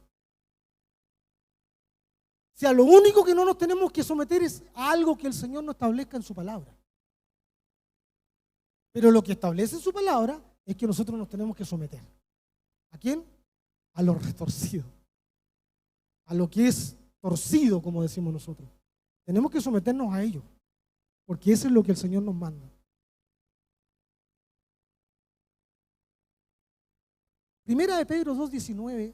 Speaker 1: sea, lo único que no nos tenemos que someter es a algo que el Señor nos establezca en su palabra. Pero lo que establece en su palabra es que nosotros nos tenemos que someter. ¿A quién? A los retorcidos. A lo que es torcido, como decimos nosotros. Tenemos que someternos a ello, porque eso es lo que el Señor nos manda. Primera de Pedro 2:19.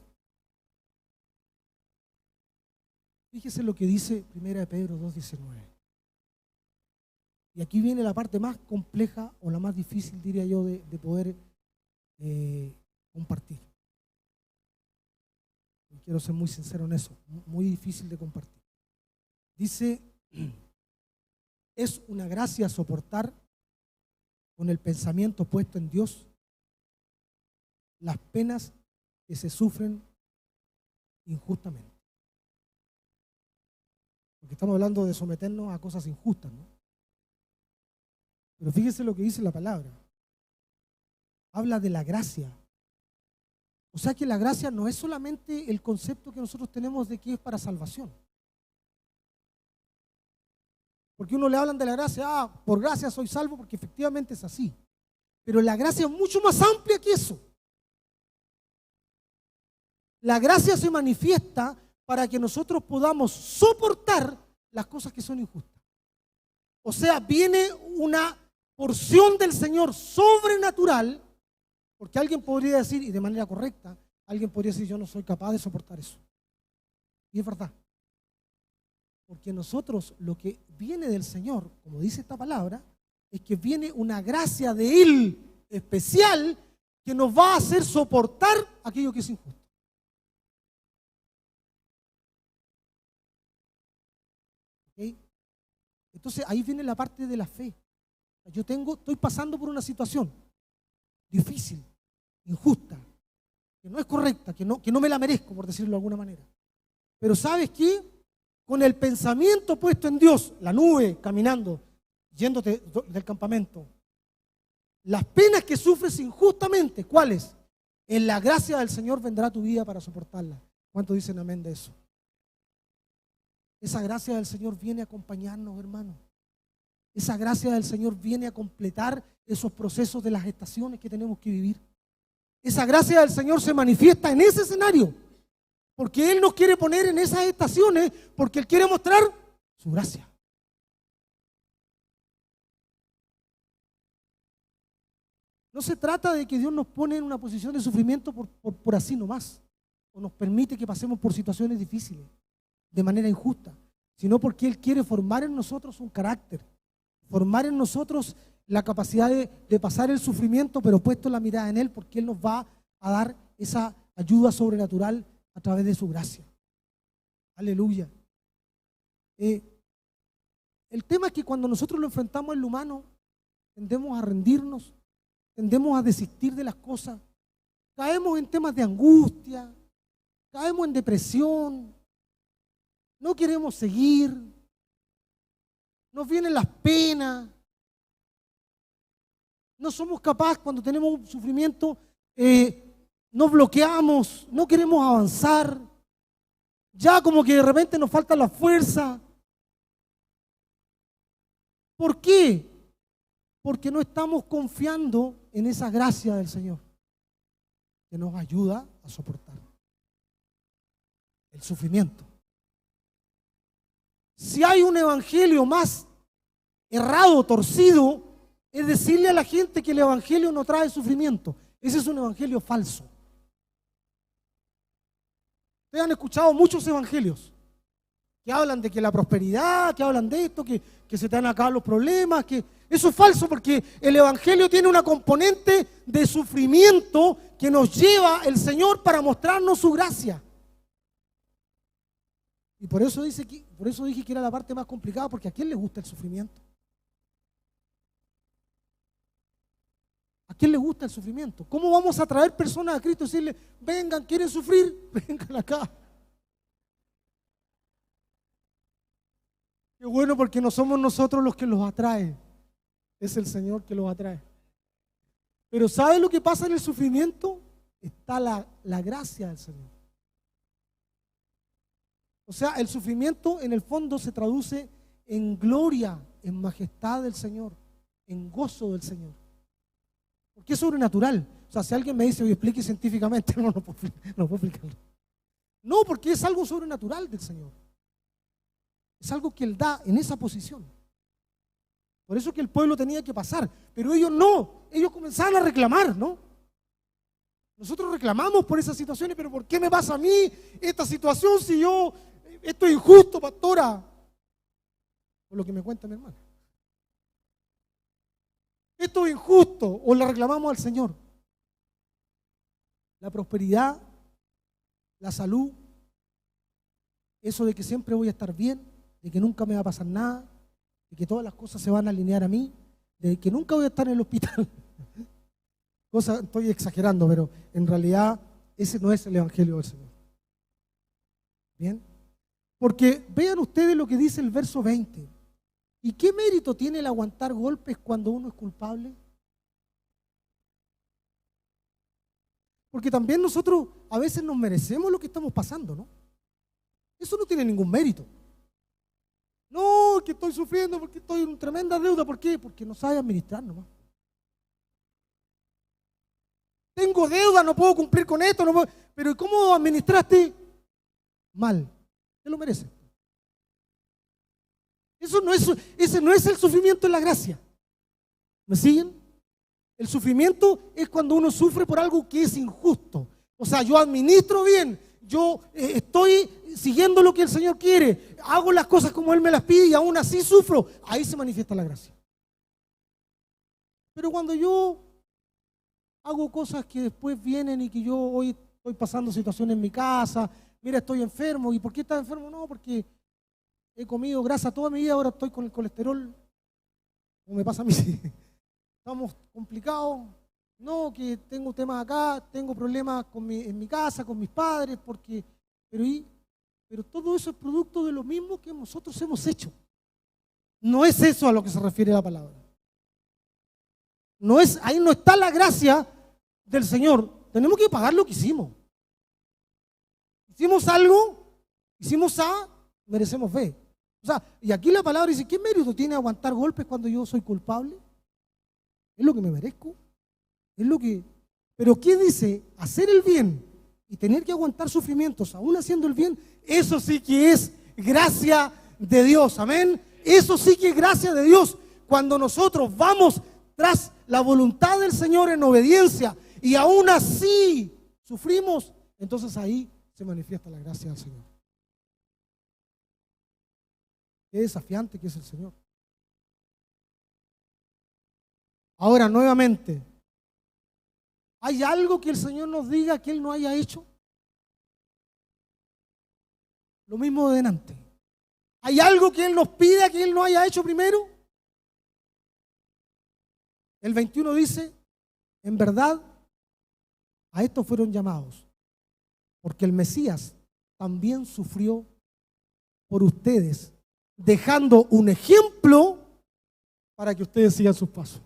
Speaker 1: Fíjese lo que dice Primera de Pedro 2:19. Y aquí viene la parte más compleja o la más difícil, diría yo, de poder compartir. Y quiero ser muy sincero en eso, muy difícil de compartir. Dice, es una gracia soportar con el pensamiento puesto en Dios las penas que se sufren injustamente. Porque estamos hablando de someternos a cosas injustas, ¿no? Pero fíjese lo que dice la palabra. Habla de la gracia. O sea que la gracia no es solamente el concepto que nosotros tenemos de que es para salvación. Porque uno le hablan de la gracia, por gracia soy salvo, porque efectivamente es así. Pero la gracia es mucho más amplia que eso. La gracia se manifiesta para que nosotros podamos soportar las cosas que son injustas. O sea, viene una porción del Señor sobrenatural, porque alguien podría decir, y de manera correcta, alguien podría decir, yo no soy capaz de soportar eso. Y es verdad. Porque nosotros, lo que viene del Señor, como dice esta palabra, es que viene una gracia de Él especial que nos va a hacer soportar aquello que es injusto. ¿Okay? Entonces ahí viene la parte de la fe. Estoy pasando por una situación difícil, injusta, que no es correcta, que no me la merezco, por decirlo de alguna manera. Pero ¿sabes qué? Con el pensamiento puesto en Dios, la nube caminando, yéndote del campamento, las penas que sufres injustamente, ¿cuáles? En la gracia del Señor vendrá tu vida para soportarla. ¿Cuántos dicen amén de eso? Esa gracia del Señor viene a acompañarnos, hermanos. Esa gracia del Señor viene a completar esos procesos de las estaciones que tenemos que vivir. Esa gracia del Señor se manifiesta en ese escenario, porque Él nos quiere poner en esas estaciones, porque Él quiere mostrar su gracia. No se trata de que Dios nos pone en una posición de sufrimiento por así nomás, o nos permite que pasemos por situaciones difíciles de manera injusta, sino porque Él quiere formar en nosotros un carácter, formar en nosotros la capacidad de pasar el sufrimiento, pero puesto la mirada en Él, porque Él nos va a dar esa ayuda sobrenatural a través de su gracia. Aleluya. El tema es que cuando nosotros lo enfrentamos en lo humano, tendemos a rendirnos, tendemos a desistir de las cosas, caemos en temas de angustia, caemos en depresión, no queremos seguir, nos vienen las penas, no somos capaces cuando tenemos un sufrimiento, nos bloqueamos, no queremos avanzar, ya como que de repente nos falta la fuerza. ¿Por qué? Porque no estamos confiando en esa gracia del Señor que nos ayuda a soportar el sufrimiento. Si hay un evangelio más errado, torcido, es decirle a la gente que el evangelio no trae sufrimiento. Ese es un evangelio falso. Ustedes han escuchado muchos evangelios que hablan de que la prosperidad, que hablan de esto, que se te van a acabar los problemas, que eso es falso, porque el evangelio tiene una componente de sufrimiento que nos lleva el Señor para mostrarnos su gracia. Y por eso dije que era la parte más complicada, porque ¿a quién le gusta el sufrimiento? ¿A quién le gusta el sufrimiento? ¿Cómo vamos a traer personas a Cristo y decirle, vengan, quieren sufrir? Vengan acá. Qué bueno, porque no somos nosotros los que los atrae, es el Señor que los atrae. Pero ¿sabe lo que pasa en el sufrimiento? Está la gracia del Señor. O sea, el sufrimiento en el fondo se traduce en gloria, en majestad del Señor, en gozo del Señor. Porque es sobrenatural. O sea, si alguien me dice, oye, explique científicamente, no puedo explicarlo. No, porque es algo sobrenatural del Señor. Es algo que Él da en esa posición. Por eso que el pueblo tenía que pasar. Pero ellos no, ellos comenzaban a reclamar, ¿no? Nosotros reclamamos por esas situaciones, pero ¿por qué me pasa a mí esta situación si esto es injusto, pastora? Por lo que me cuenta mi hermana. Esto es injusto, o le reclamamos al Señor. La prosperidad, la salud, eso de que siempre voy a estar bien, de que nunca me va a pasar nada, de que todas las cosas se van a alinear a mí, de que nunca voy a estar en el hospital. Estoy exagerando, pero en realidad ese no es el evangelio del Señor. Bien, porque vean ustedes lo que dice el verso 20. ¿Y qué mérito tiene el aguantar golpes cuando uno es culpable? Porque también nosotros a veces nos merecemos lo que estamos pasando, ¿no? Eso no tiene ningún mérito. No, que estoy sufriendo porque estoy en tremenda deuda. ¿Por qué? Porque no sabe administrar nomás. Tengo deuda, no puedo cumplir con esto, no puedo. Pero ¿cómo administraste? Mal. Te lo mereces. Ese no es el sufrimiento en la gracia. ¿Me siguen? El sufrimiento es cuando uno sufre por algo que es injusto. O sea, yo administro bien, yo estoy siguiendo lo que el Señor quiere, hago las cosas como Él me las pide y aún así sufro. Ahí se manifiesta la gracia. Pero cuando yo hago cosas que después vienen y que yo hoy estoy pasando situaciones en mi casa, mira, estoy enfermo. ¿Y por qué estás enfermo? No, porque he comido grasa toda mi vida, ahora estoy con el colesterol, como me pasa a mí. Estamos complicados. No, que tengo temas acá, tengo problemas en mi casa, con mis padres, pero todo eso es producto de lo mismo que nosotros hemos hecho. No es eso a lo que se refiere la palabra. Ahí no está la gracia del Señor. Tenemos que pagar lo que hicimos. Hicimos algo, hicimos A, merecemos B. O sea, y aquí la palabra dice, ¿qué mérito tiene aguantar golpes cuando yo soy culpable? ¿Es lo que me merezco? Pero ¿qué dice? Hacer el bien y tener que aguantar sufrimientos aún haciendo el bien, eso sí que es gracia de Dios, amén. Eso sí que es gracia de Dios. Cuando nosotros vamos tras la voluntad del Señor en obediencia y aún así sufrimos, entonces ahí se manifiesta la gracia del Señor. Qué desafiante que es el Señor. Ahora, nuevamente, ¿hay algo que el Señor nos diga que Él no haya hecho? Lo mismo de delante. ¿Hay algo que Él nos pida que Él no haya hecho primero? El 21 dice, en verdad, a estos fueron llamados, porque el Mesías también sufrió por ustedes, dejando un ejemplo para que ustedes sigan sus pasos.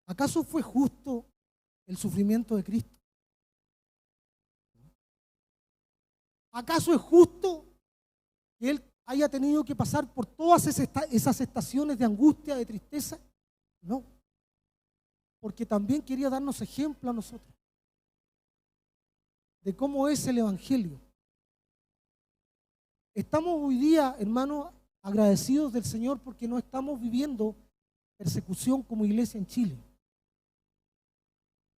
Speaker 1: ¿Acaso fue justo el sufrimiento de Cristo? ¿Acaso es justo que Él haya tenido que pasar por todas esas estaciones de angustia, de tristeza? No, porque también quería darnos ejemplo a nosotros de cómo es el Evangelio. Estamos hoy día, hermanos, agradecidos del Señor porque no estamos viviendo persecución como iglesia en Chile.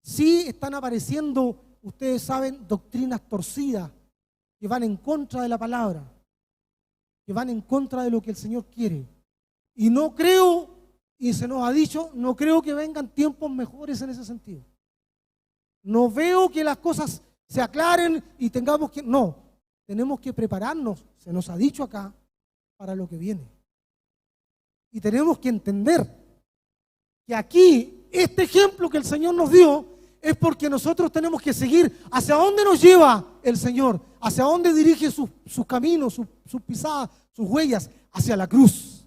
Speaker 1: Sí están apareciendo, ustedes saben, doctrinas torcidas que van en contra de la palabra, que van en contra de lo que el Señor quiere. Y no creo, y se nos ha dicho, no creo que vengan tiempos mejores en ese sentido. No veo que las cosas se aclaren y tengamos que, no, tenemos que prepararnos, se nos ha dicho acá, para lo que viene. Y tenemos que entender que aquí, este ejemplo que el Señor nos dio, es porque nosotros tenemos que seguir hacia dónde nos lleva el Señor, hacia dónde dirige sus caminos, sus pisadas, sus huellas, hacia la cruz.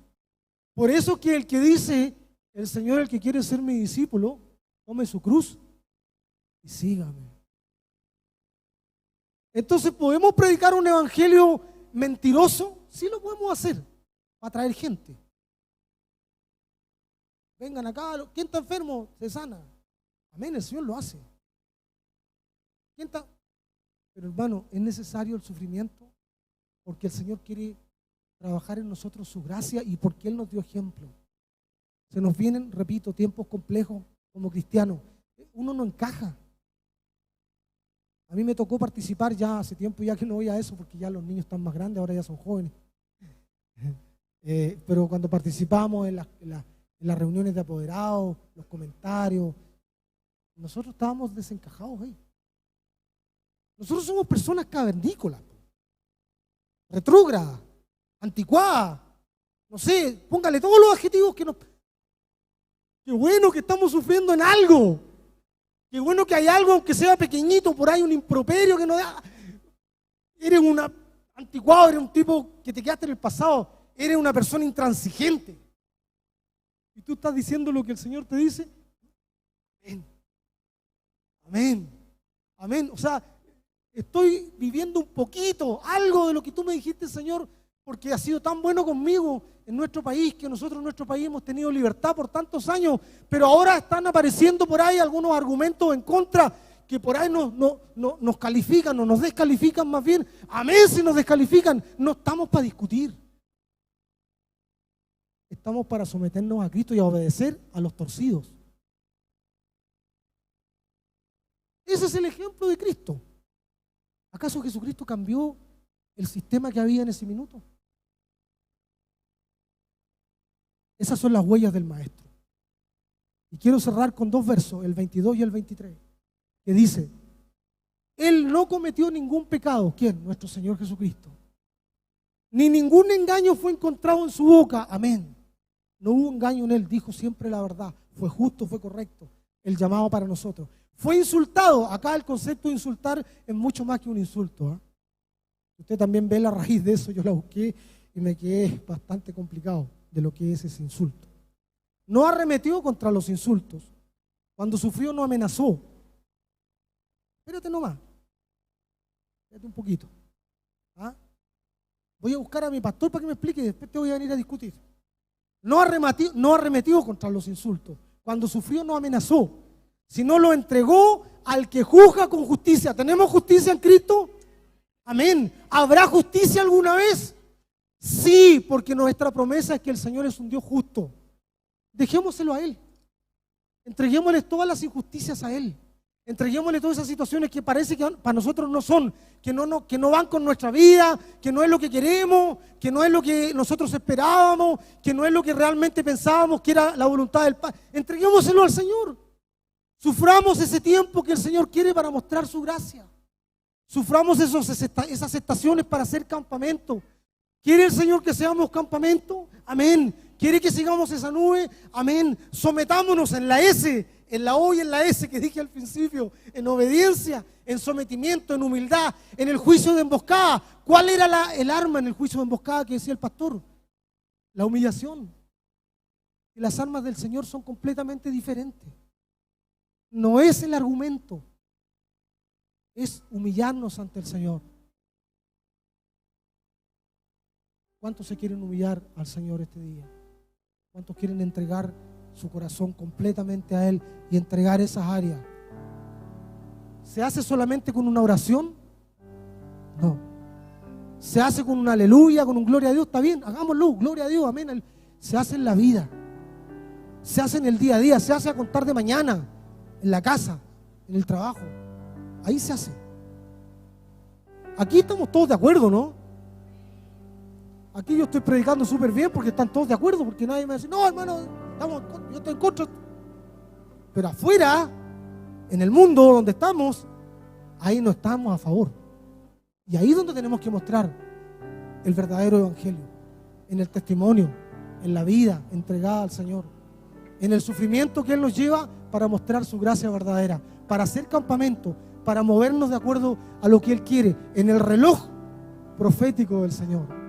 Speaker 1: Por eso que el que dice, el Señor, el que quiere ser mi discípulo, tome su cruz y sígame. Entonces, ¿podemos predicar un evangelio mentiroso? Sí lo podemos hacer, para atraer gente. Vengan acá, ¿quién está enfermo? Se sana. Amén, el Señor lo hace. ¿Quién está? Pero hermano, es necesario el sufrimiento porque el Señor quiere trabajar en nosotros su gracia y porque Él nos dio ejemplo. Se nos vienen, repito, tiempos complejos como cristianos. Uno no encaja. A mí me tocó participar ya hace tiempo, ya que no voy a eso porque ya los niños están más grandes, ahora ya son jóvenes. Pero cuando participamos en las reuniones de apoderados, los comentarios, nosotros estábamos desencajados ahí. Nosotros somos personas cavernícolas, retrógradas, anticuadas, no sé, póngale todos los adjetivos que nos... Qué bueno que estamos sufriendo en algo. Qué bueno que hay algo, aunque sea pequeñito, por ahí un improperio que nos da. Eres un anticuado, eres un tipo que te quedaste en el pasado, eres una persona intransigente. Y tú estás diciendo lo que el Señor te dice. Amén. Amén. Amén. O sea, estoy viviendo un poquito, algo de lo que tú me dijiste, Señor, porque has sido tan bueno conmigo en nuestro país, que nosotros en nuestro país hemos tenido libertad por tantos años, pero ahora están apareciendo por ahí algunos argumentos en contra que por ahí nos califican o nos descalifican más bien. Amén, si nos descalifican, no estamos para discutir. Estamos para someternos a Cristo y a obedecer a los torcidos. Ese es el ejemplo de Cristo. ¿Acaso Jesucristo cambió el sistema que había en ese minuto? Esas son las huellas del Maestro. Y quiero cerrar con 2 versos, el 22 y el 23, que dice: Él no cometió ningún pecado. ¿Quién? Nuestro Señor Jesucristo. Ni ningún engaño fue encontrado en su boca. Amén. No hubo engaño en Él, dijo siempre la verdad. Fue justo, fue correcto. El llamado para nosotros. Fue insultado. Acá el concepto de insultar es mucho más que un insulto, ¿eh? Usted también ve la raíz de eso. Yo la busqué y me quedé bastante complicado de lo que es ese insulto. No arremetió contra los insultos. Cuando sufrió no amenazó. Espérate nomás. Espérate un poquito. ¿Ah? Voy a buscar a mi pastor para que me explique y después te voy a venir a discutir. No arremetió contra los insultos. Cuando sufrió no amenazó, sino lo entregó al que juzga con justicia. ¿Tenemos justicia en Cristo? Amén. ¿Habrá justicia alguna vez? Sí, porque nuestra promesa es que el Señor es un Dios justo. Dejémoselo a Él. Entreguémosle todas las injusticias a Él. Entreguémosle todas esas situaciones que parece que para nosotros no son, que no van con nuestra vida, que no es lo que queremos, que no es lo que nosotros esperábamos, que no es lo que realmente pensábamos que era la voluntad del Padre. Entreguémoselo al Señor. Suframos ese tiempo que el Señor quiere para mostrar su gracia. Suframos esas estaciones para hacer campamento. ¿Quiere el Señor que seamos campamento? Amén. ¿Quiere que sigamos esa nube? Amén. Sometámonos en la S, en la O y en la S que dije al principio, en obediencia, en sometimiento, en humildad, en el juicio de emboscada. ¿Cuál era el arma en el juicio de emboscada que decía el pastor? La humillación. Y las armas del Señor son completamente diferentes. No es el argumento, es humillarnos ante el Señor. ¿Cuántos se quieren humillar al Señor este día? ¿Cuántos quieren entregar su corazón completamente a Él y entregar esas áreas? ¿Se hace solamente con una oración? No. ¿Se hace con un aleluya, con un gloria a Dios? Está bien, hagámoslo, gloria a Dios, amén. Se hace en la vida, se hace en el día a día, se hace a contar de mañana, en la casa, en el trabajo. Ahí se hace. Aquí estamos todos de acuerdo, ¿no? Aquí yo estoy predicando súper bien porque están todos de acuerdo, porque nadie me dice, no, hermano, yo estoy en contra. Pero afuera, en el mundo donde estamos, ahí no estamos a favor. Y ahí es donde tenemos que mostrar el verdadero evangelio, en el testimonio, en la vida entregada al Señor, en el sufrimiento que Él nos lleva para mostrar su gracia verdadera, para hacer campamento, para movernos de acuerdo a lo que Él quiere, en el reloj profético del Señor.